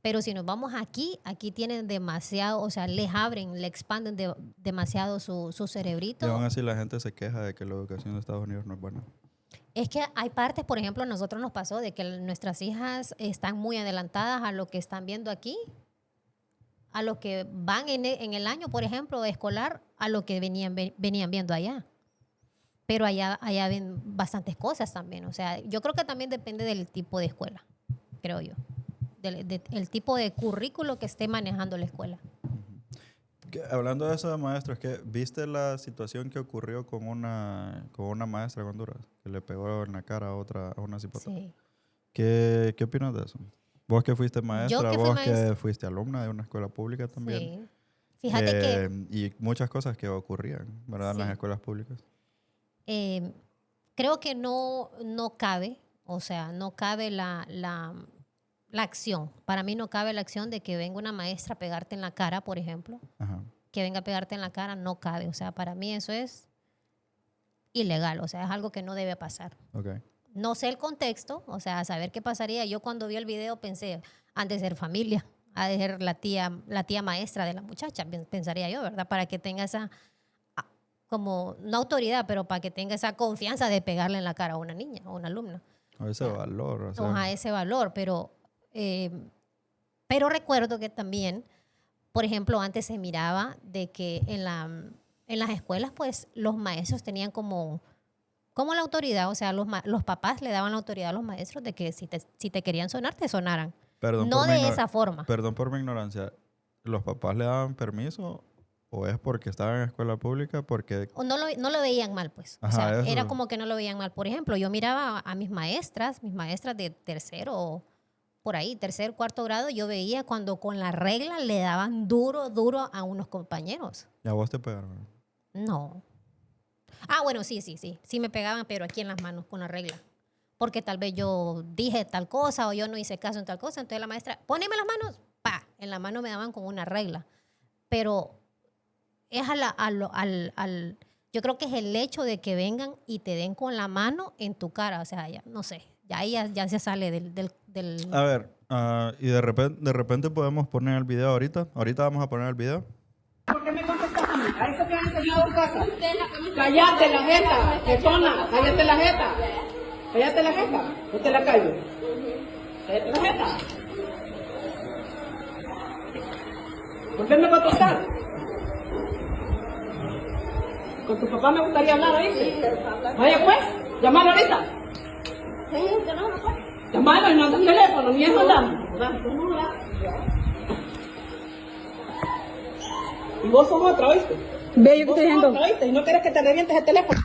Pero si nos vamos aquí tienen demasiado, o sea, les abren, le expanden demasiado su Y cerebrito. aún así la gente se queja de que la educación de Estados Unidos no es buena. Es que hay partes, por ejemplo, a nosotros nos pasó de que nuestras hijas están muy adelantadas a lo que están viendo aquí, a lo que van en el año, por ejemplo, escolar, a lo que venían viendo allá. Pero allá ven bastantes cosas también. O sea, yo creo que también depende del tipo de escuela, creo yo. El tipo de currículo que esté manejando la escuela. Hablando de eso de maestros, ¿viste la situación que ocurrió con una maestra de Honduras? Que le pegó en la cara a una cipota. Sí. ¿Qué opinas de eso? Vos que fuiste maestra, Yo que fui vos maestra. que fuiste alumna de una escuela pública también. Sí. Fíjate que Y muchas cosas que ocurrían, ¿verdad? En las sí. escuelas públicas. Creo que no cabe, o sea, no cabe la acción. Para mí no cabe la acción de que venga una maestra a pegarte en la cara, por ejemplo. Ajá. Que venga a pegarte en la cara, no cabe. O sea, para mí eso es ilegal, o sea, es algo que no debe pasar. Ok. No sé el contexto, o sea, saber qué pasaría. Yo cuando vi el video pensé, han de ser familia, ha de ser la tía maestra de la muchacha, pensaría yo, ¿verdad? Para que tenga esa, como, no autoridad, pero para que tenga esa confianza de pegarle en la cara a una niña, a una alumna. A ese Ya. valor, o O sea. a ese valor, pero recuerdo que también, por ejemplo, antes se miraba de que en las escuelas, pues, los maestros tenían como la autoridad, o sea, los papás le daban la autoridad a los maestros de que si te querían sonar, te sonaran. No de esa forma. Perdón por mi ignorancia. ¿Los papás le daban permiso o es porque estaban en escuela pública? Porque... O no lo veían mal, pues. Ajá, o sea, eso. era como que no lo veían mal. Por ejemplo, yo miraba a mis maestras de tercero, por ahí, tercer, cuarto grado, yo veía cuando con la regla le daban duro a unos compañeros. ¿Y a vos te pegaron? No. Ah, bueno, sí me pegaban, pero aquí en las manos con la regla. Porque tal vez yo dije tal cosa o yo no hice caso en tal cosa. Entonces la maestra, poneme las manos, pa, en la mano me daban con una regla. Pero es yo creo que es el hecho de que vengan y te den con la mano en tu cara. O sea, ya, no sé, ya ahí ya se sale del... A ver, y de repente podemos poner el video ahorita. Ahorita vamos a poner el video. ¿Por qué me contestas a mí? ¿A eso te han enseñado en casa? Cállate la jeta, persona, cállate la jeta. Cállate la jeta, no te la callo. Cállate la jeta. ¿Por qué me va a tocar? Con tu papá me gustaría hablar, ¿oíste? Vaya pues, llámalo ahorita. Llámalo y no anda el teléfono, ni eso hablamos. Y vos sos otra, ¿oíste? Ve, yo te estoy diciendo. ¿Oíste? Y no quieres que te revientes el teléfono.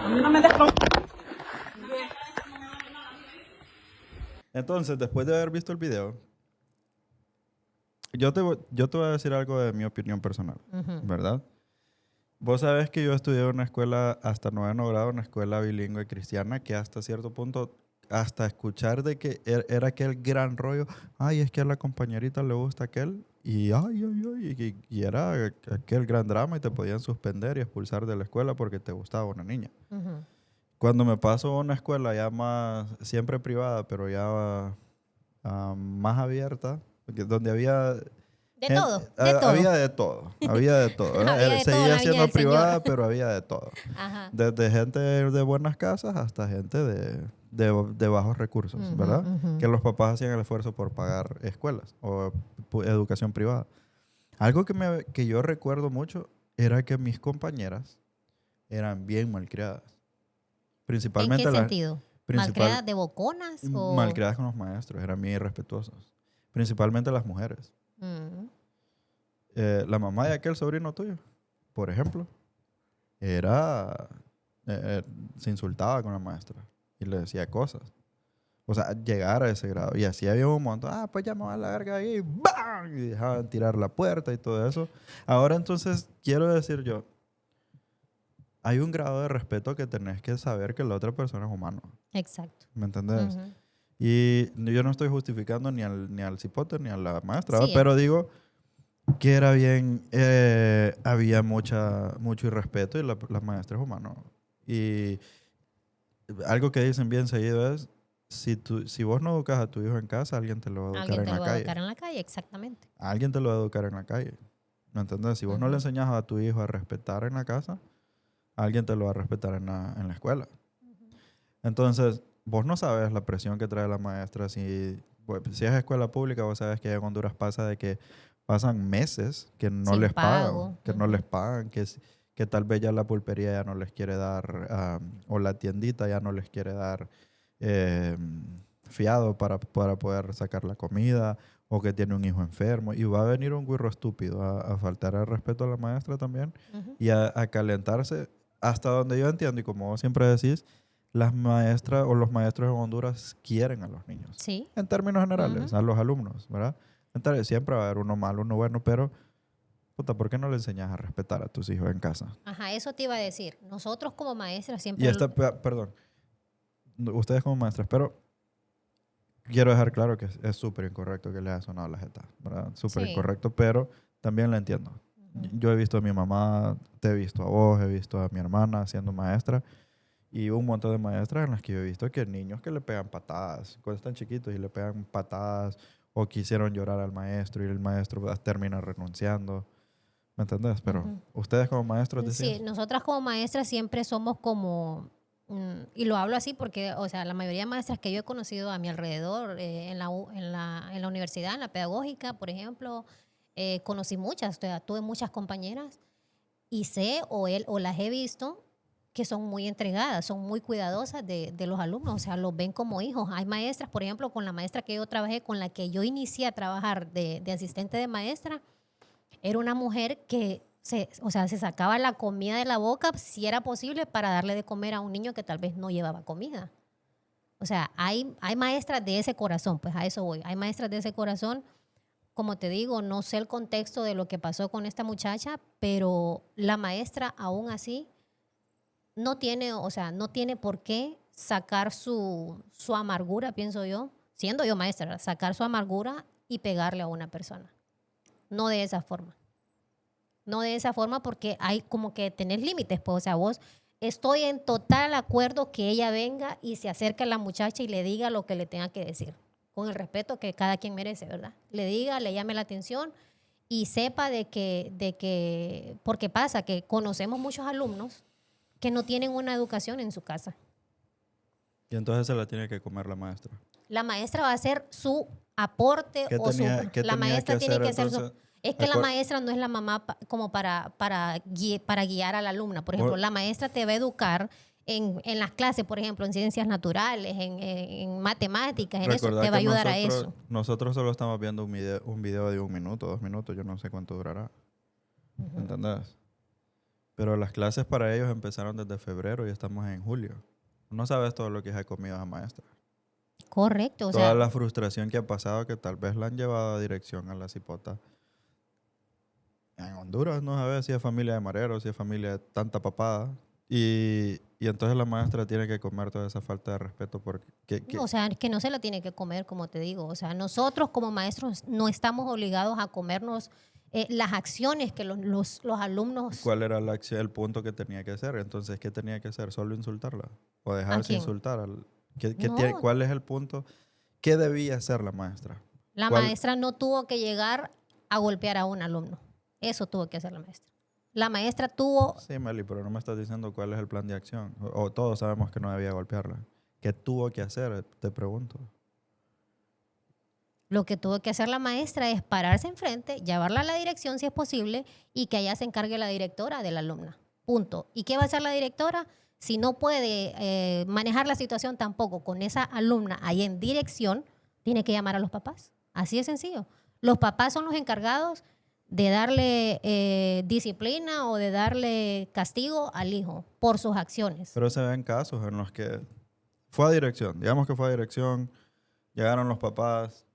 A mí no me des Entonces, después de haber visto el video, yo te voy a decir algo de mi opinión personal, ¿verdad? Vos sabés que yo estudié en una escuela hasta 9º grado, una escuela bilingüe cristiana, que hasta cierto punto, hasta escuchar de que era aquel gran rollo, ay, es que a la compañerita le gusta aquel, y y era aquel gran drama y te podían suspender y expulsar de la escuela porque te gustaba una niña. Cuando me paso a una escuela ya más, siempre privada, pero ya más abierta, porque donde había... De todo, de todo. Había de todo, había de todo. ¿verdad? Había de todo en Seguía la viña siendo del Señor. privada, pero había de todo. Ajá. Desde gente de buenas casas hasta gente de bajos recursos, Ujú, ¿verdad? ujú. Que los papás hacían el esfuerzo por pagar escuelas o educación privada. Algo que yo recuerdo mucho era que mis compañeras eran bien malcriadas. ¿En Principalmente qué las sentido? ¿Malcriadas de boconas? O... malcriadas con los maestros, eran bien irrespetuosos. Principalmente las mujeres. Mm. La mamá de aquel sobrino tuyo, por ejemplo, era se insultaba con la maestra y le decía cosas. O sea, llegar a ese grado. Y así había un montón. Pues ya me va a la verga ahí. ¡Bam! Y dejaban tirar la puerta y todo eso. Ahora entonces, quiero decir yo, hay un grado de respeto que tenés que saber que la otra persona es humano. Exacto. ¿Me entendés? Ujú. Y yo no estoy justificando ni al cipote ni a la maestra, ¿va? Sí, Pero digo que era bien, había mucho irrespeto y la maestra es humano. Y algo que dicen bien seguido es, si vos no educas a tu hijo en casa, alguien te lo va a educar alguien en te la lo va a calle. educar en la calle, exactamente. Alguien te lo va a educar en la calle. ¿Me entendés? Si vos no le Ujú. enseñas a tu hijo a respetar en la casa, alguien te lo va a respetar en la escuela. Entonces, vos no sabes la presión que trae la maestra. Si es escuela pública, vos sabes que en Honduras pasa de que pasan meses que no Sin les pagan, pago. que no les pagan, que tal vez ya la pulpería ya no les quiere dar, o la tiendita ya no les quiere dar eh, fiado para poder sacar la comida, o que tiene un hijo enfermo. Y va a venir un güirro estúpido a faltar el respeto a la maestra también Ujú. y a calentarse hasta donde yo entiendo, y como vos siempre decís, las maestras o los maestros en Honduras quieren a los niños. Sí. En términos generales, Ujú. a los alumnos, ¿verdad? Entonces, siempre va a haber uno malo, uno bueno, pero, puta, ¿por qué no le enseñas a respetar a tus hijos en casa? Ajá, eso te iba a decir. Nosotros como maestras siempre... Y perdón, ustedes como maestras, pero quiero dejar claro que es súper incorrecto que les haya sonado la jeta, ¿verdad? Súper Sí. incorrecto, pero también la entiendo. Yo he visto a mi mamá, te he visto a vos, he visto a mi hermana siendo maestra y un montón de maestras en las que yo he visto que niños que le pegan patadas, cuando están chiquitos y le pegan patadas o quisieron llorar al maestro y el maestro termina renunciando. ¿Me entendés? Pero Ujú. ustedes como maestros Sí, decían, nosotras como maestras siempre somos como, y lo hablo así porque, o sea, la mayoría de maestras que yo he conocido a mi alrededor, en la universidad, en la pedagógica, por ejemplo, conocí muchas, o sea, tuve muchas compañeras y sé o las he visto que son muy entregadas, son muy cuidadosas de los alumnos, o sea, los ven como hijos. Hay maestras, por ejemplo, con la maestra que yo trabajé, con la que yo inicié a trabajar de asistente de maestra, era una mujer que o sea, se sacaba la comida de la boca si era posible para darle de comer a un niño que tal vez no llevaba comida. O sea, hay maestras de ese corazón, pues a eso voy. Hay maestras de ese corazón. Como te digo, no sé el contexto de lo que pasó con esta muchacha, pero la maestra aún así no tiene, o sea, no tiene por qué sacar su amargura, pienso yo, siendo yo maestra, sacar su amargura y pegarle a una persona. No de esa forma. No de esa forma porque hay como que tenés límites, pues, o sea, vos estoy en total acuerdo que ella venga y se acerque a la muchacha y le diga lo que le tenga que decir, con el respeto que cada quien merece, ¿verdad? Le diga, le llame la atención y sepa de que, porque pasa que conocemos muchos alumnos que no tienen una educación en su casa. y entonces se la tiene que comer la maestra. La maestra va a hacer su aporte ¿Qué o tenía que la maestra tiene hacer que hacer entonces? Es que la Acuer- maestra no es la mamá como para guiar a la alumna. Por ejemplo, Por- la maestra te va a educar en las clases, por ejemplo, en ciencias naturales, en matemáticas, en eso, Recordad te va a que ayudar a eso. nosotros solo estamos viendo un video de 1 minuto, 2 minutos, yo no sé cuánto durará. Ujú. ¿Entendés? Pero las clases para ellos empezaron desde febrero y estamos en julio. No sabes todo lo que ha comido esa maestra. Correcto, o Toda sea, la frustración que ha pasado que tal vez la han llevado a dirección a la cipota. En Honduras no sabes si es familia de mareros, si es familia de tanta papada. Y entonces la maestra tiene que comer toda esa falta de respeto porque... o sea, que no se la tiene que comer, como te digo. O sea, nosotros como maestros no estamos obligados a comernos las acciones que los alumnos... ¿Cuál era el punto que tenía que hacer? Entonces, ¿qué tenía que hacer? ¿Solo insultarla? ¿O ¿A dejarse quién? insultar? No. ¿Cuál es el punto? ¿Qué debía hacer la maestra? La ¿Cuál- maestra no tuvo que llegar a golpear a un alumno. Eso tuvo que hacer la maestra. La maestra tuvo... Sí, Meli, pero no me estás diciendo cuál es el plan de acción. O todos sabemos que no debía golpearla. ¿Qué tuvo que hacer? Te pregunto. Lo que tuvo que hacer la maestra es pararse enfrente, llevarla a la dirección si es posible y que allá se encargue la directora de la alumna. Punto. ¿Y qué va a hacer la directora? Si no puede manejar la situación tampoco con esa alumna ahí en dirección, tiene que llamar a los papás. Así de sencillo. Los papás son los encargados de darle disciplina o de darle castigo al hijo por sus acciones. Pero se ven casos en los que fue a dirección. Digamos que fue a dirección, llegaron los papás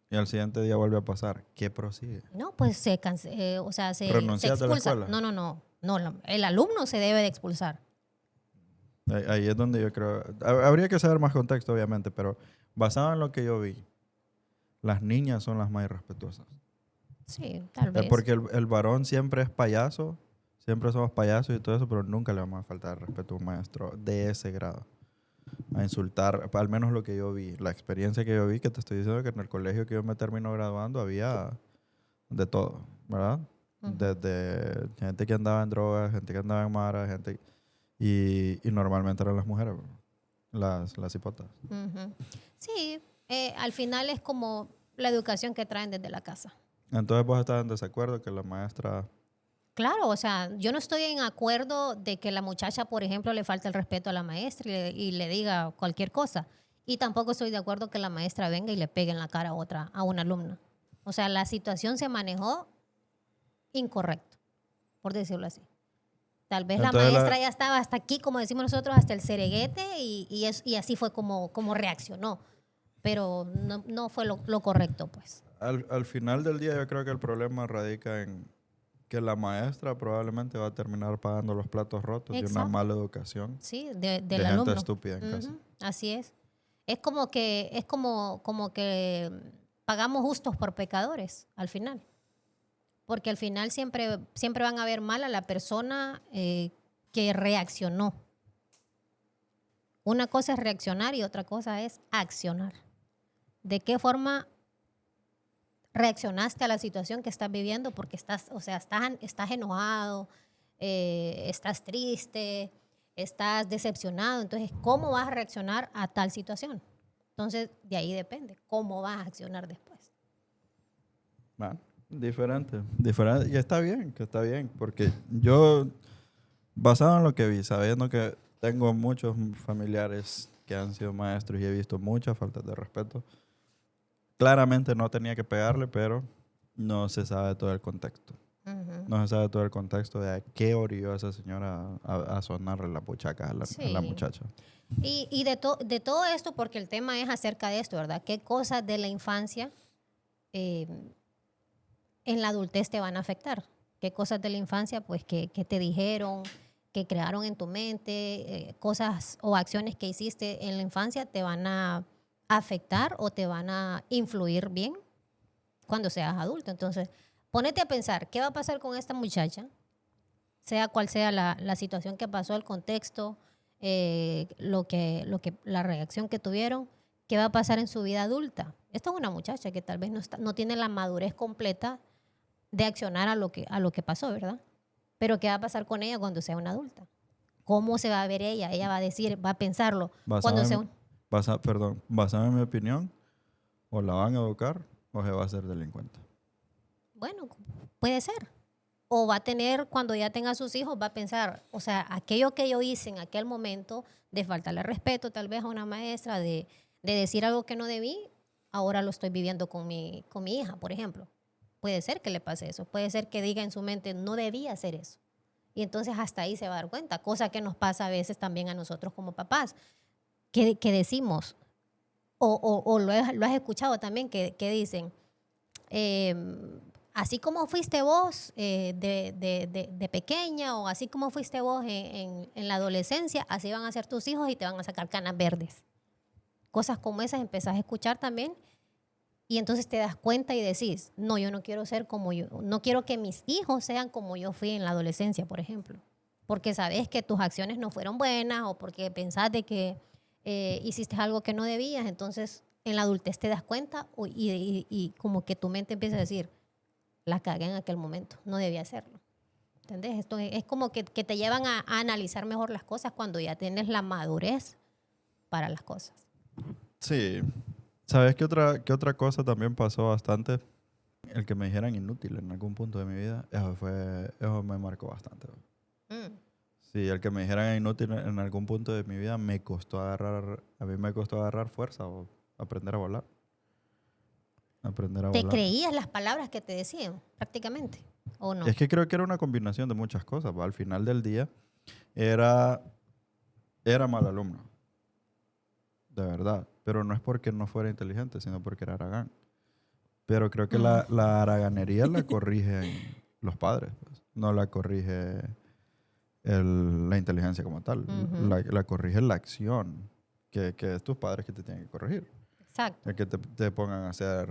y al siguiente día vuelve a pasar. ¿Qué prosigue? No, pues se ¿Renuncias de la expulsa. escuela? No, el alumno se debe de expulsar. Ahí es donde yo creo... Habría que saber más contexto, obviamente, pero basado en lo que yo vi, las niñas son las más irrespetuosas. Sí, tal vez. Porque el varón siempre es payaso, siempre somos payasos y todo eso, pero nunca le vamos a faltar el respeto a un maestro de ese grado. A insultar, al menos lo que yo vi, la experiencia que yo vi, que te estoy diciendo que en el colegio que yo me termino graduando había de todo, ¿verdad? Ujú. Desde gente que andaba en drogas, gente que andaba en mara, gente... Y normalmente eran las mujeres, las hipotas. Ujú. Sí, al final es como la educación que traen desde la casa. Entonces vos estás en desacuerdo que la maestra... Claro, o sea, yo no estoy en acuerdo de que la muchacha, por ejemplo, le falte el respeto a la maestra y le diga cualquier cosa. Y tampoco estoy de acuerdo que la maestra venga y le pegue en la cara a una alumna. O sea, la situación se manejó incorrecto, por decirlo así. Tal vez Entonces, la maestra ya estaba hasta aquí, como decimos nosotros, hasta el cereguete y así fue como reaccionó. Pero no fue lo correcto, pues. Al final del día yo creo que el problema radica en que la maestra probablemente va a terminar pagando los platos rotos de una Exacto. mala educación Sí, de del gente alumno. estúpida en casa. Ujú, así es. Es como que pagamos justos por pecadores al final. Porque al final siempre van a ver mal a la persona que reaccionó. Una cosa es reaccionar y otra cosa es accionar. ¿De qué forma reaccionaste a la situación que estás viviendo? Porque estás enojado, estás triste, estás decepcionado. Entonces, ¿cómo vas a reaccionar a tal situación? Entonces, de ahí depende cómo vas a accionar después. Bueno, diferente. Y está bien, porque yo, basado en lo que vi, sabiendo que tengo muchos familiares que han sido maestros y he visto muchas faltas de respeto, claramente no tenía que pegarle, pero no se sabe todo el contexto. Ujú. No se sabe todo el contexto de a qué orilló a esa señora a sonarle la puchaca a la Sí. muchacha. Y de todo esto, porque el tema es acerca de esto, ¿verdad? ¿Qué cosas de la infancia eh, en la adultez te van a afectar? ¿Qué cosas de la infancia, pues, que te dijeron, que crearon en tu mente, cosas o acciones que hiciste en la infancia te van a afectar o te van a influir bien cuando seas adulto? Entonces, ponete a pensar, ¿qué va a pasar con esta muchacha? Sea cual sea la situación que pasó, el contexto, la reacción que tuvieron, ¿qué va a pasar en su vida adulta? Esta es una muchacha que tal vez no tiene la madurez completa de accionar a lo que pasó, ¿verdad? Pero ¿qué va a pasar con ella cuando sea una adulta? ¿Cómo se va a ver ella? Ella va a decir, va a pensarlo. Cuando sea Basado en mi opinión, o la van a educar o se va a hacer delincuente. Bueno, puede ser. O va a tener, cuando ya tenga sus hijos, va a pensar, o sea, aquello que yo hice en aquel momento, de faltarle respeto tal vez a una maestra, de decir algo que no debí, ahora lo estoy viviendo con mi hija, por ejemplo. Puede ser que le pase eso. Puede ser que diga en su mente, no debía hacer eso. Y entonces hasta ahí se va a dar cuenta, cosa que nos pasa a veces también a nosotros como papás, que decimos, o lo has escuchado también, que dicen, así como fuiste vos de pequeña o así como fuiste vos en la adolescencia, así van a ser tus hijos y te van a sacar canas verdes. Cosas como esas empezás a escuchar también Y entonces te das cuenta y decís, no, yo no quiero ser como yo, no quiero que mis hijos sean como yo fui en la adolescencia, por ejemplo. Porque sabes que tus acciones no fueron buenas o porque pensás de que hiciste algo que no debías. Entonces, en la adultez te das cuenta y como que tu mente empieza a decir, la cagué en aquel momento, no debía hacerlo. ¿Entendés? Esto es como que te llevan a analizar mejor las cosas cuando ya tienes la madurez para las cosas. Sí. ¿Sabes qué otra cosa también pasó bastante? El que me dijeran inútil en algún punto de mi vida, eso me marcó bastante. Sí, el que me dijeran inútil en algún punto de mi vida a mí me costó agarrar fuerza o aprender a volar. ¿Te creías las palabras que te decían prácticamente o no? Es que creo que era una combinación de muchas cosas. ¿Va? Al final del día era mal alumno. De verdad. Pero no es porque no fuera inteligente, sino porque era haragán. Pero creo que la haraganería la corrigen los padres. Pues. No la corrige la inteligencia como tal. La corrige la acción, que es tus padres que te tienen que corregir. Exacto. El que te pongan a hacer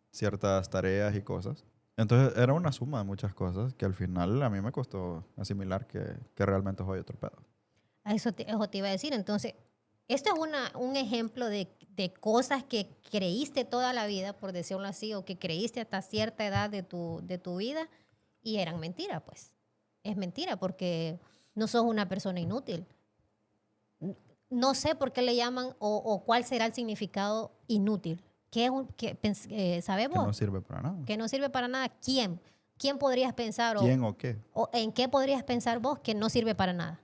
ciertas tareas y cosas. Entonces era una suma de muchas cosas que al final a mí me costó asimilar que realmente soy otro pedo. Eso te iba a decir. Entonces, esto es un ejemplo de cosas que creíste toda la vida, por decirlo así, o que creíste hasta cierta edad de tu vida y eran mentira, pues. Es mentira porque no sos una persona inútil. No sé por qué le llaman o cuál será el significado inútil. ¿Sabes vos? Que no sirve para nada. Que no sirve para nada. ¿Quién? ¿Quién podrías pensar? ¿Quién o qué? ¿O en qué podrías pensar vos que no sirve para nada?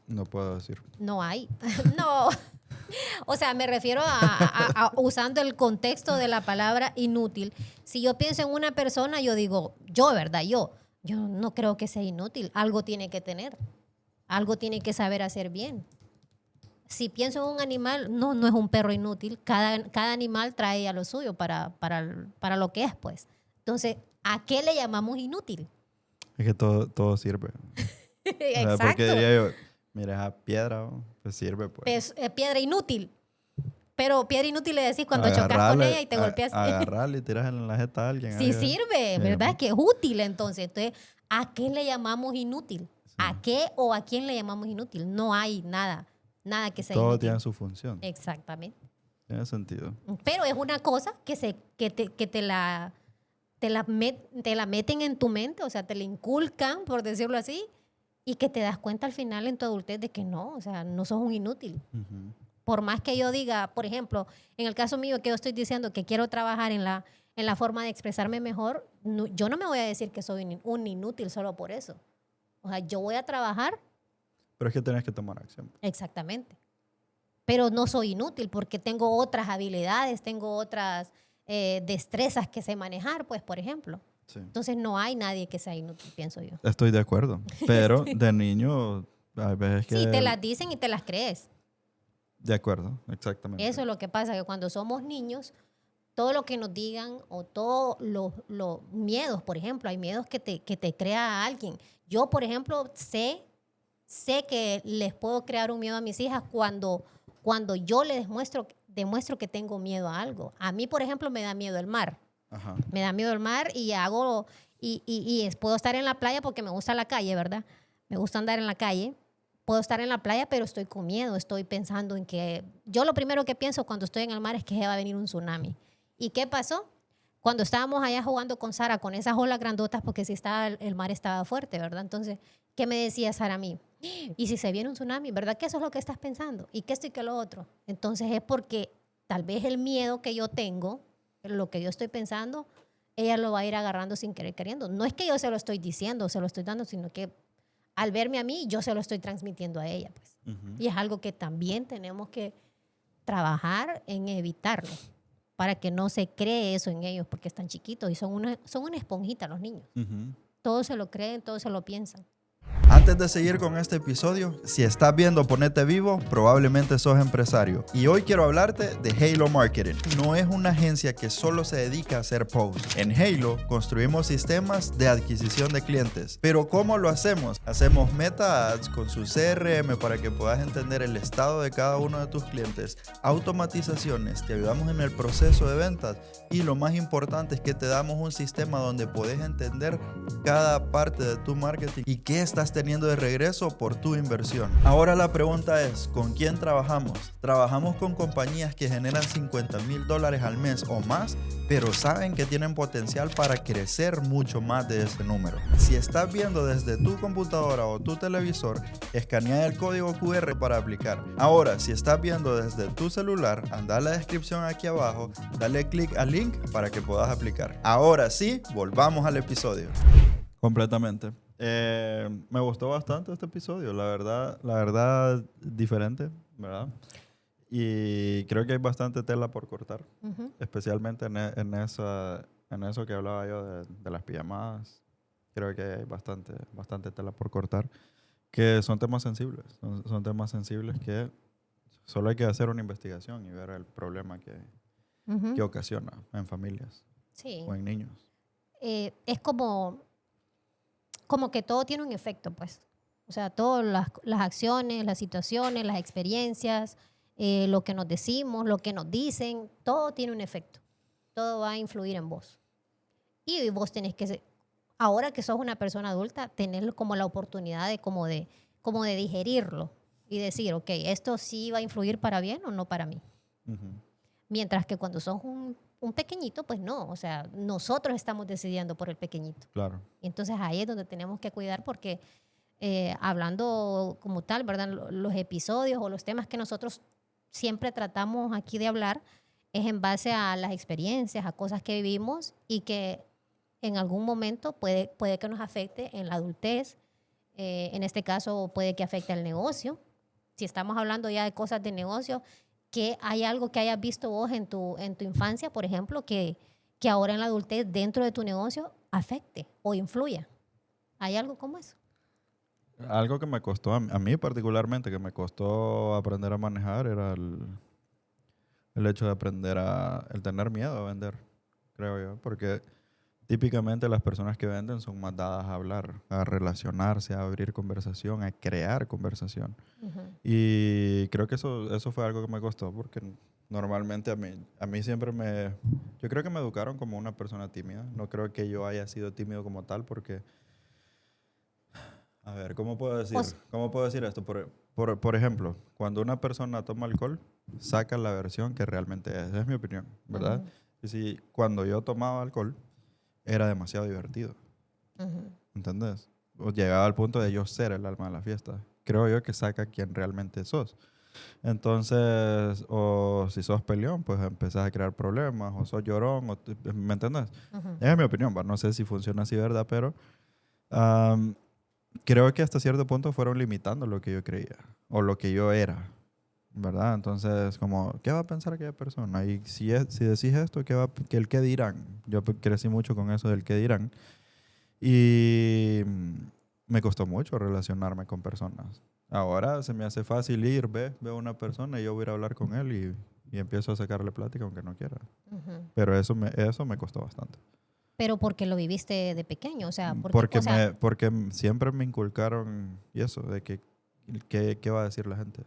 No puedo decir. No hay. No. O sea, me refiero a usando el contexto de la palabra inútil. Si yo pienso en una persona, yo digo, ¿verdad? Yo no creo que sea inútil. Algo tiene que tener. Algo tiene que saber hacer bien. Si pienso en un animal, no es un perro inútil. Cada animal trae a lo suyo para lo que es, pues. Entonces, ¿a qué le llamamos inútil? Es que todo sirve. Exacto. Porque diría yo, mira, esa piedra, pues sirve, pues. Es piedra inútil. Pero piedra inútil le decís cuando chocas con ella y te golpeas. Agarrarle y tiras en la jeta a alguien. Sí sirve, ¿verdad? Que es útil entonces. Entonces, ¿a qué le llamamos inútil? Sí. ¿A qué o a quién le llamamos inútil? No hay nada que sea todo inútil. Tiene su función. Exactamente. Tiene sentido. Pero es una cosa que te la meten en tu mente, o sea, te la inculcan, por decirlo así, y que te das cuenta al final en tu adultez de que no, o sea, no sos un inútil. Por más que yo diga, por ejemplo, en el caso mío que yo estoy diciendo que quiero trabajar en la forma de expresarme mejor, yo no me voy a decir que soy un inútil solo por eso. O sea, yo voy a trabajar. Pero es que tenés que tomar acción. Exactamente. Pero no soy inútil porque tengo otras habilidades, tengo otras destrezas que sé manejar, pues, por ejemplo. Sí. Entonces no hay nadie que sea inútil, pienso yo. Estoy de acuerdo. Pero de niño, a veces que... Sí, te las dicen y te las crees. De acuerdo, exactamente. Eso es lo que pasa, que cuando somos niños, todo lo que nos digan o todos los miedos, por ejemplo, hay miedos que te crea alguien. Yo, por ejemplo, sé que les puedo crear un miedo a mis hijas cuando yo les demuestro que tengo miedo a algo. A mí, por ejemplo, me da miedo el mar. Ajá. Me da miedo el mar y puedo estar en la playa porque me gusta la calle, ¿verdad? Me gusta andar en la calle. Puedo estar en la playa, pero estoy con miedo. Estoy pensando en que... Yo lo primero que pienso cuando estoy en el mar es que va a venir un tsunami. ¿Y qué pasó? Cuando estábamos allá jugando con Sara, con esas olas grandotas, porque el mar estaba fuerte, ¿verdad? Entonces, ¿qué me decía Sara a mí? ¿Y si se viene un tsunami? ¿Verdad que eso es lo que estás pensando? ¿Y que esto y que lo otro? Entonces es porque tal vez el miedo que yo tengo, lo que yo estoy pensando, ella lo va a ir agarrando sin querer queriendo. No es que yo se lo estoy diciendo, se lo estoy dando, sino que al verme a mí, yo se lo estoy transmitiendo a ella, pues. Y es algo que también tenemos que trabajar en evitarlo para que no se cree eso en ellos porque están chiquitos y son una esponjita los niños. Todos se lo creen, todos se lo piensan. Antes de seguir con este episodio, si estás viendo Ponete Vivo, probablemente sos empresario. Y hoy quiero hablarte de Halo Marketing. No es una agencia que solo se dedica a hacer posts. En Halo construimos sistemas de adquisición de clientes. Pero ¿cómo lo hacemos? Hacemos meta ads con su CRM para que puedas entender el estado de cada uno de tus clientes. Automatizaciones, te ayudamos en el proceso de ventas. Y lo más importante es que te damos un sistema donde puedes entender cada parte de tu marketing y qué estás teniendo de regreso por tu inversión. Ahora la pregunta es, ¿con quién trabajamos? Trabajamos con compañías que generan $50,000 al mes o más, pero saben que tienen potencial para crecer mucho más de ese número. Si estás viendo desde tu computadora o tu televisor, escanea el código QR para aplicar. Ahora, si estás viendo desde tu celular, anda a la descripción aquí abajo, dale clic al link para que puedas aplicar. Ahora sí, volvamos al episodio. Completamente. Me gustó bastante este episodio, la verdad diferente, ¿verdad? Y creo que hay bastante tela por cortar, especialmente en eso que hablaba yo de las pijamadas. Creo que hay bastante tela por cortar, que son temas sensibles, son temas sensibles que solo hay que hacer una investigación y ver el problema que ocasiona en familias o en niños. Es como que todo tiene un efecto, pues. O sea, todas las acciones, las situaciones, las experiencias, lo que nos decimos, lo que nos dicen, todo tiene un efecto. Todo va a influir en vos. Y vos tenés que, ahora que sos una persona adulta, tener como la oportunidad de digerirlo y decir, ok, esto sí va a influir para bien o no para mí. Mientras que cuando sos un pequeñito, pues no. O sea, nosotros estamos decidiendo por el pequeñito. Claro. Entonces ahí es donde tenemos que cuidar porque hablando como tal, ¿verdad? Los episodios o los temas que nosotros siempre tratamos aquí de hablar es en base a las experiencias, a cosas que vivimos y que en algún momento puede que nos afecte en la adultez. En este caso puede que afecte al negocio. Si estamos hablando ya de cosas de negocio, que hay algo que hayas visto vos en tu infancia, por ejemplo, que ahora en la adultez dentro de tu negocio afecte o influya. ¿Hay algo como eso? Algo que me costó, a mí particularmente, que me costó aprender a manejar era el hecho de aprender el tener miedo a vender, creo yo, porque típicamente las personas que venden son más dadas a hablar, a relacionarse, a abrir conversación, a crear conversación. Y creo que eso fue algo que me costó, porque normalmente a mí siempre yo creo que me educaron como una persona tímida. No creo que yo haya sido tímido como tal, porque, a ver, ¿cómo puedo decir esto? Por ejemplo, cuando una persona toma alcohol, saca la versión que realmente es mi opinión, ¿verdad? Y si cuando yo tomaba alcohol, era demasiado divertido. ¿Entendés? O llegaba al punto de yo ser el alma de la fiesta. Creo yo que saca quien realmente sos. Entonces, o si sos peleón, pues empezás a crear problemas, o sos llorón, ¿me entendés? Es mi opinión, no sé si funciona así, ¿verdad? Pero creo que hasta cierto punto fueron limitando lo que yo creía, o lo que yo era, ¿verdad? Entonces, como, ¿qué va a pensar aquella persona? Y si decís esto, ¿qué dirán? Yo crecí mucho con eso del qué dirán. Y me costó mucho relacionarme con personas. Ahora se me hace fácil veo a una persona y yo voy a ir a hablar con él y empiezo a sacarle plática aunque no quiera. Pero eso me costó bastante. Pero porque lo viviste de pequeño, o sea, porque siempre me inculcaron eso, de qué va a decir la gente.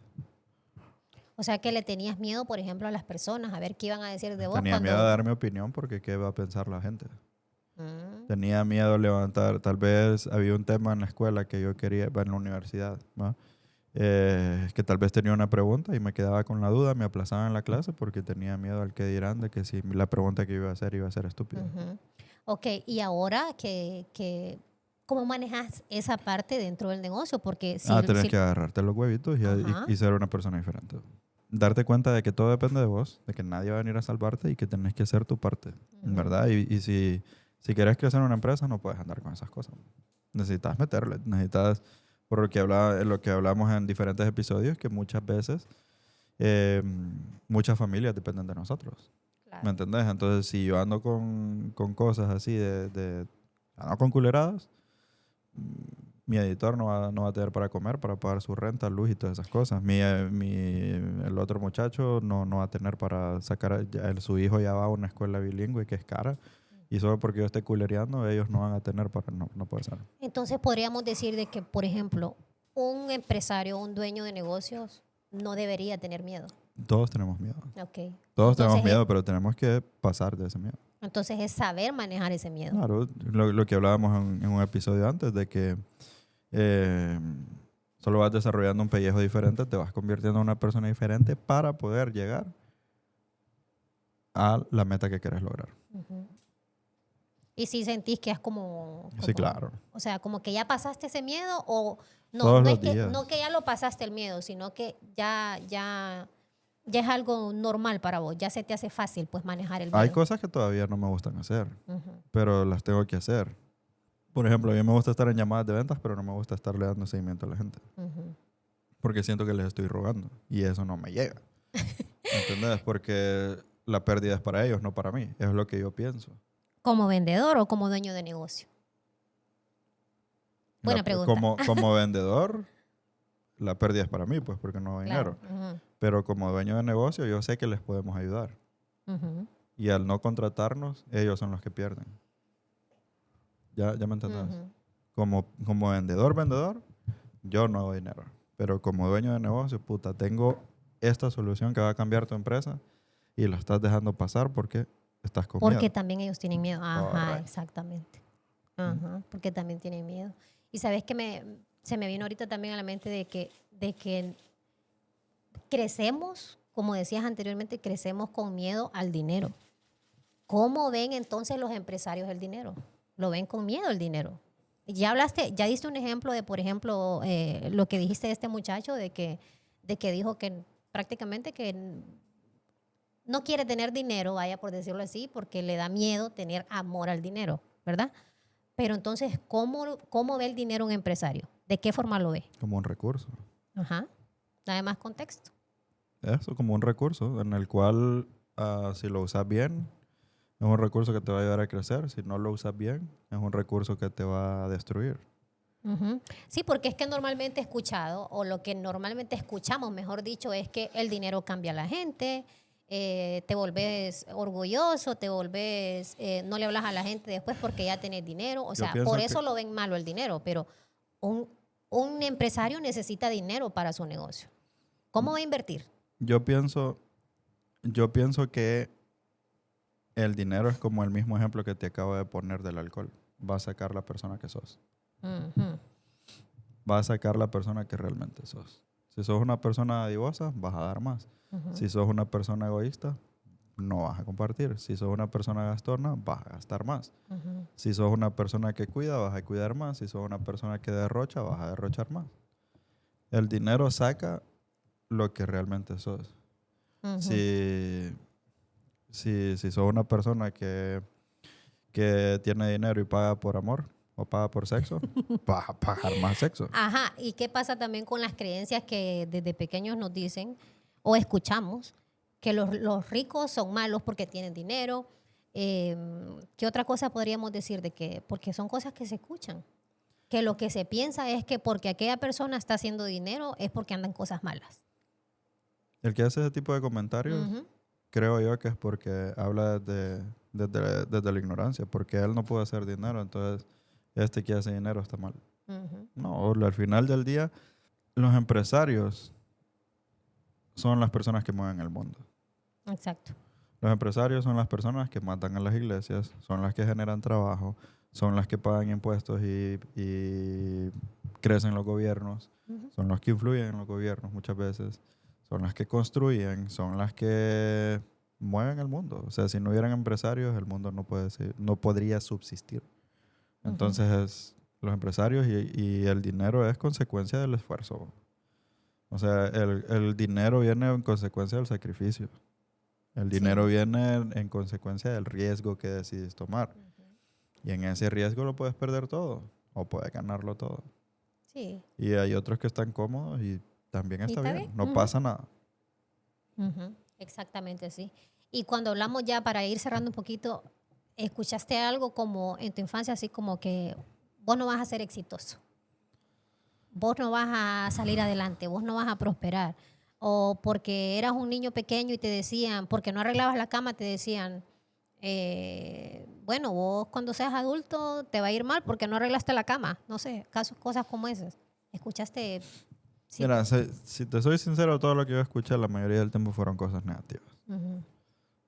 O sea, que le tenías miedo, por ejemplo, a las personas, a ver qué iban a decir de vos. Tenía miedo de dar mi opinión porque qué va a pensar la gente. Tenía miedo de levantar. Tal vez había un tema en la escuela que yo quería, en la universidad, ¿no? Que tal vez tenía una pregunta y me quedaba con la duda, me aplazaba en la clase porque tenía miedo al que dirán de que si la pregunta que iba a hacer estúpida. Ok, y ahora ¿cómo manejas esa parte dentro del negocio? Porque tenés que agarrarte los huevitos y ser una persona diferente. Darte cuenta de que todo depende de vos, de que nadie va a venir a salvarte y que tenés que hacer tu parte, ¿verdad? Y si querés crecer una empresa, no puedes andar con esas cosas. Necesitas meterle, por lo que hablamos en diferentes episodios, que muchas veces muchas familias dependen de nosotros. Claro. ¿Me entendés? Entonces, si yo ando con cosas así ando con culeradas, Mi editor no va a tener para comer, para pagar su renta, luz y todas esas cosas. El otro muchacho no va a tener para sacar... su hijo ya va a una escuela bilingüe que es cara. Y solo porque yo esté culereando, ellos no van a tener para... No puede ser. Entonces podríamos decir de que, por ejemplo, un empresario, un dueño de negocios no debería tener miedo. Todos tenemos miedo. Okay. Todos Entonces, tenemos miedo, pero tenemos que pasar de ese miedo. Entonces es saber manejar ese miedo. Claro, lo que hablábamos en un episodio antes, de que solo vas desarrollando un pellejo diferente, te vas convirtiendo en una persona diferente para poder llegar a la meta que quieres lograr. Uh-huh. Y si sentís que es como... Sí, claro. O sea, como que ya pasaste ese miedo o... No, Todos no los es días. no que ya lo pasaste el miedo, sino que ya es algo normal para vos. Ya se te hace fácil pues manejar el miedo. Hay cosas que todavía no me gustan hacer, Uh-huh. pero las tengo que hacer. Por ejemplo, a mí me gusta estar en llamadas de ventas, pero no me gusta estarle dando seguimiento a la gente. Uh-huh. Porque siento que les estoy rogando y eso no me llega. ¿Entendés? Porque la pérdida es para ellos, no para mí. Es lo que yo pienso. ¿Como vendedor o como dueño de negocio? Buena pregunta. Como vendedor, la pérdida es para mí, pues porque no hay Claro. dinero. Uh-huh. Pero como dueño de negocio, yo sé que les podemos ayudar. Uh-huh. Y al no contratarnos, ellos son los que pierden. ¿Ya me entendés? Uh-huh. Como vendedor, yo no hago dinero. Pero como dueño de negocio, puta, tengo esta solución que va a cambiar tu empresa y la estás dejando pasar porque estás con Porque miedo. también ellos tienen miedo. Ajá, Correcto. exactamente. Ajá, porque también tienen miedo. Y sabes que se me vino ahorita también a la mente de que crecemos, como decías anteriormente, crecemos con miedo al dinero. ¿Cómo ven entonces los empresarios el dinero? Lo ven con miedo el dinero. Ya diste un ejemplo de, por ejemplo, lo que dijiste de este muchacho, de que dijo que prácticamente que no quiere tener dinero, vaya por decirlo así, porque le da miedo tener amor al dinero, ¿verdad? Pero entonces, ¿cómo ve el dinero un empresario? ¿De qué forma lo ve? Como un recurso. Ajá. Dame más contexto. Eso, como un recurso en el cual, si lo usas bien, es un recurso que te va a ayudar a crecer. Si no lo usas bien, es un recurso que te va a destruir. Uh-huh. Sí, porque es que normalmente he escuchado, o lo que normalmente escuchamos, mejor dicho, es que el dinero cambia a la gente, te volvés orgulloso, no le hablas a la gente después porque ya tenés dinero. O sea, por eso lo ven malo el dinero, pero un empresario necesita dinero para su negocio. ¿Cómo va a invertir? Yo pienso que el dinero es como el mismo ejemplo que te acabo de poner del alcohol. Va a sacar la persona que sos. Uh-huh. Va a sacar la persona que realmente sos. Si sos una persona adivosa, vas a dar más. Uh-huh. Si sos una persona egoísta, no vas a compartir. Si sos una persona gastona, vas a gastar más. Uh-huh. Si sos una persona que cuida, vas a cuidar más. Si sos una persona que derrocha, vas a derrochar más. El dinero saca lo que realmente sos. Uh-huh. Si sos una persona que tiene dinero y paga por amor o paga por sexo, vas a pagar más sexo. Ajá, ¿y qué pasa también con las creencias que desde pequeños nos dicen o escuchamos? Que los ricos son malos porque tienen dinero. ¿Qué otra cosa podríamos decir? Porque son cosas que se escuchan. Que lo que se piensa es que porque aquella persona está haciendo dinero es porque andan cosas malas. El que hace ese tipo de comentarios, Uh-huh. creo yo que es porque habla desde la ignorancia, porque él no puede hacer dinero, entonces este que hace dinero está mal. Uh-huh. No, al final del día, los empresarios son las personas que mueven el mundo. Exacto. Los empresarios son las personas que matan a las iglesias, son las que generan trabajo, son las que pagan impuestos y crecen los gobiernos, Uh-huh. son los que influyen en los gobiernos muchas veces, son las que construyen, son las que mueven el mundo. O sea, si no hubieran empresarios, el mundo no podría subsistir. Entonces, los empresarios y el dinero es consecuencia del esfuerzo. O sea, el dinero viene en consecuencia del sacrificio. El dinero viene en consecuencia del riesgo que decides tomar. Y en ese riesgo lo puedes perder todo o puedes ganarlo todo. Sí. Y hay otros que están cómodos y también está bien. No Uh-huh. pasa nada. Uh-huh. Exactamente, sí. Y cuando hablamos ya, para ir cerrando un poquito, ¿escuchaste algo como en tu infancia, así como que vos no vas a ser exitoso? vos no vas a salir adelante, vos no vas a prosperar. O porque eras un niño pequeño y te decían, porque no arreglabas la cama, te decían, bueno, vos cuando seas adulto te va a ir mal porque no arreglaste la cama. No sé, casos, cosas como esas. ¿Escuchaste? Sí. Mira, si te soy sincero, todo lo que yo escuché la mayoría del tiempo fueron cosas negativas. Ujú.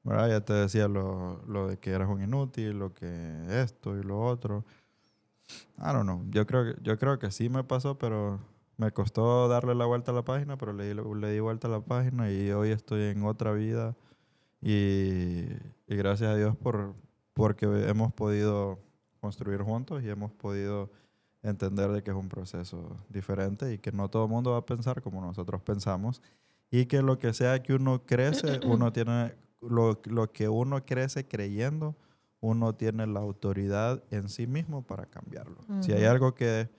¿Verdad? Ya te decía lo de que eras un inútil, lo que esto y lo otro. I don't know. Yo creo que sí me pasó, pero me costó darle la vuelta a la página, pero le di vuelta a la página y hoy estoy en otra vida. Y gracias a Dios porque hemos podido construir juntos y hemos podido entender de que es un proceso diferente y que no todo el mundo va a pensar como nosotros pensamos y que lo que sea que uno crece, uno tiene lo que uno crece creyendo, uno tiene la autoridad en sí mismo para cambiarlo. Si hay Ujú. algo que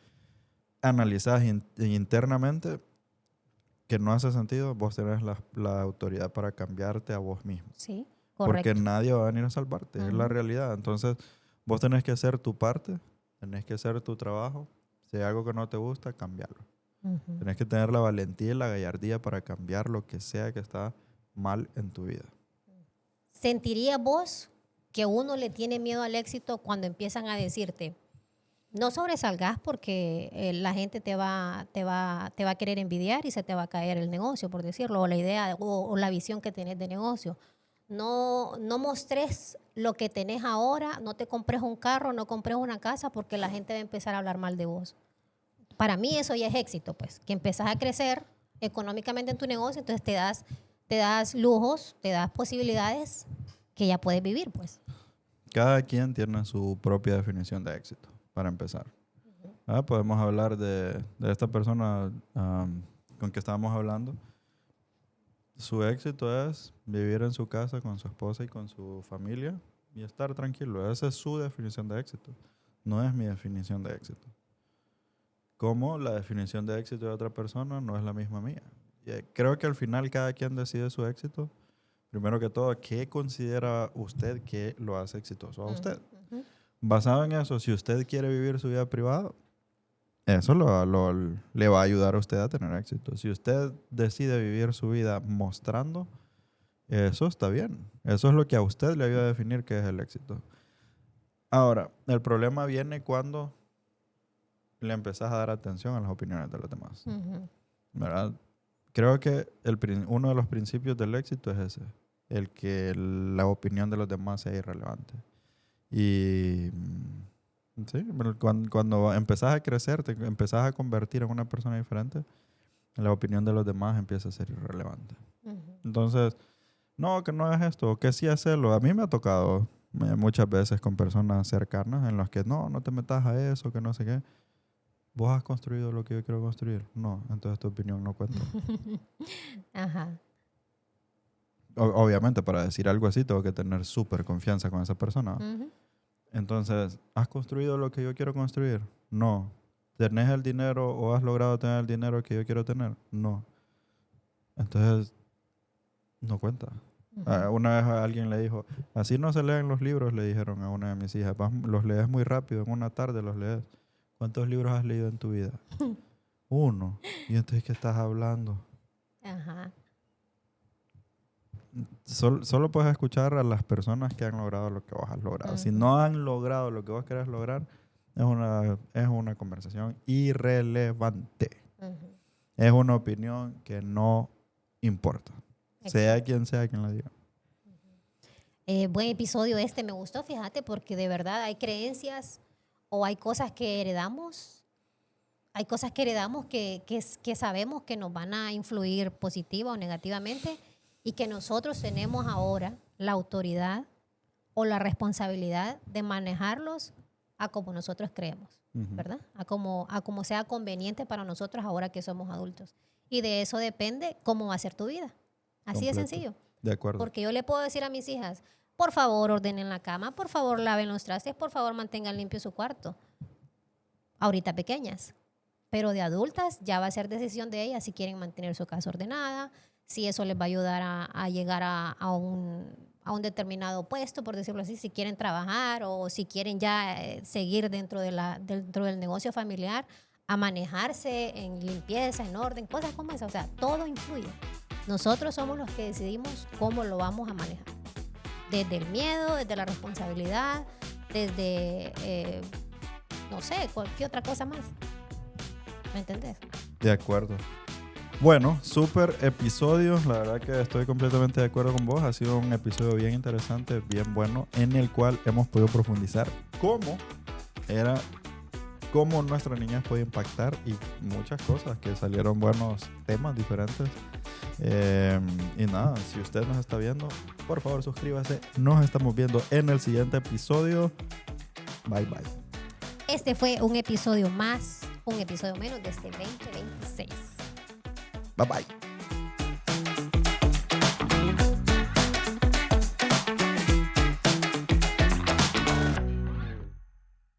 analizas internamente que no hace sentido, vos tenés la autoridad para cambiarte a vos mismo. Sí, Porque correcto. nadie va a venir a salvarte, es la Ujú. realidad. Entonces, vos tenés que hacer tu parte, tenés que hacer tu trabajo. Si hay algo que no te gusta, cambiarlo. Ujú. Tenés que tener la valentía y la gallardía para cambiar lo que sea que está mal en tu vida. ¿Sentirías vos que uno le tiene miedo al éxito cuando empiezan a decirte, no sobresalgas porque la gente te va a querer envidiar y se te va a caer el negocio, por decirlo, o la idea o la visión que tenés de negocio? No mostres lo que tenés ahora, no te compres un carro, no compres una casa porque la gente va a empezar a hablar mal de vos. Para mí eso ya es éxito, pues, que empezás a crecer económicamente en tu negocio, entonces te das lujos, te das posibilidades que ya puedes vivir, pues. Cada quien tiene su propia definición de éxito, para empezar. Podemos hablar de esta persona con que estábamos hablando. Su éxito es vivir en su casa con su esposa y con su familia y estar tranquilo. Esa es su definición de éxito. No es mi definición de éxito. Como la definición de éxito de otra persona no es la misma mía. Y creo que al final cada quien decide su éxito. Primero que todo, ¿qué considera usted que lo hace exitoso a usted? Ujú. Basado en eso, si usted quiere vivir su vida privada, eso le va a ayudar a usted a tener éxito. Si usted decide vivir su vida mostrando, eso está bien. Eso es lo que a usted le ayuda a definir qué es el éxito. Ahora, el problema viene cuando le empezás a dar atención a las opiniones de los demás. Ujú. ¿Verdad? Creo que uno de los principios del éxito es ese, el que la opinión de los demás sea irrelevante. Y sí, cuando empezás a crecer, te empezás a convertir en una persona diferente, la opinión de los demás empieza a ser irrelevante. Ujú. Entonces, no, que no hagas esto, que sí hacerlo. A mí me ha tocado muchas veces con personas cercanas en las que no te metas a eso, que no sé qué. ¿Vos has construido lo que yo quiero construir? No, entonces tu opinión no cuenta. Ajá. Obviamente, para decir algo así, tengo que tener súper confianza con esa persona. Ujú. Entonces, ¿has construido lo que yo quiero construir? No. ¿Tenés el dinero o has logrado tener el dinero que yo quiero tener? No. Entonces, no cuenta. Ujú. Una vez a alguien le dijo, así no se leen los libros, le dijeron a una de mis hijas. Los lees muy rápido, en una tarde los lees. ¿Cuántos libros has leído en tu vida? Uno. ¿Y entonces qué estás hablando? Ajá. Solo puedes escuchar a las personas que han logrado lo que vos has logrado. Si Ujú. no han logrado lo que vos querés lograr, es una conversación irrelevante. Ujú. Es una opinión que no importa. Sea Exacto. quien la diga. Buen episodio este, me gustó, fíjate, porque de verdad hay creencias o hay cosas que heredamos, hay cosas que heredamos que sabemos que nos van a influir positiva o negativamente y que nosotros tenemos ahora la autoridad o la responsabilidad de manejarlos a como nosotros creemos, Ujú. ¿verdad? A como sea conveniente para nosotros ahora que somos adultos. Y de eso depende cómo va a ser tu vida. Así de Completo. sencillo. De acuerdo. Porque yo le puedo decir a mis hijas, por favor ordenen la cama, por favor laven los trastes, por favor mantengan limpio su cuarto. Ahorita pequeñas. Pero de adultas ya va a ser decisión de ellas si quieren mantener su casa ordenada, si eso les va a ayudar a llegar a un determinado puesto, por decirlo así, si quieren trabajar o si quieren ya seguir dentro del negocio familiar. a manejarse en limpieza, en orden, cosas como esas. O sea, todo influye. Nosotros somos los que decidimos cómo lo vamos a manejar. Desde el miedo, desde la responsabilidad, desde, no sé, cualquier otra cosa más. ¿Me entendés? De acuerdo. Bueno, súper episodio. La verdad que estoy completamente de acuerdo con vos. Ha sido un episodio bien interesante, bien bueno, en el cual hemos podido profundizar cómo nuestra niñez puede impactar y muchas cosas, que salieron buenos temas diferentes. Y nada, si usted nos está viendo, por favor suscríbase. Nos estamos viendo en el siguiente episodio. Bye bye. Este fue un episodio más, un episodio menos de este 2026. Bye bye.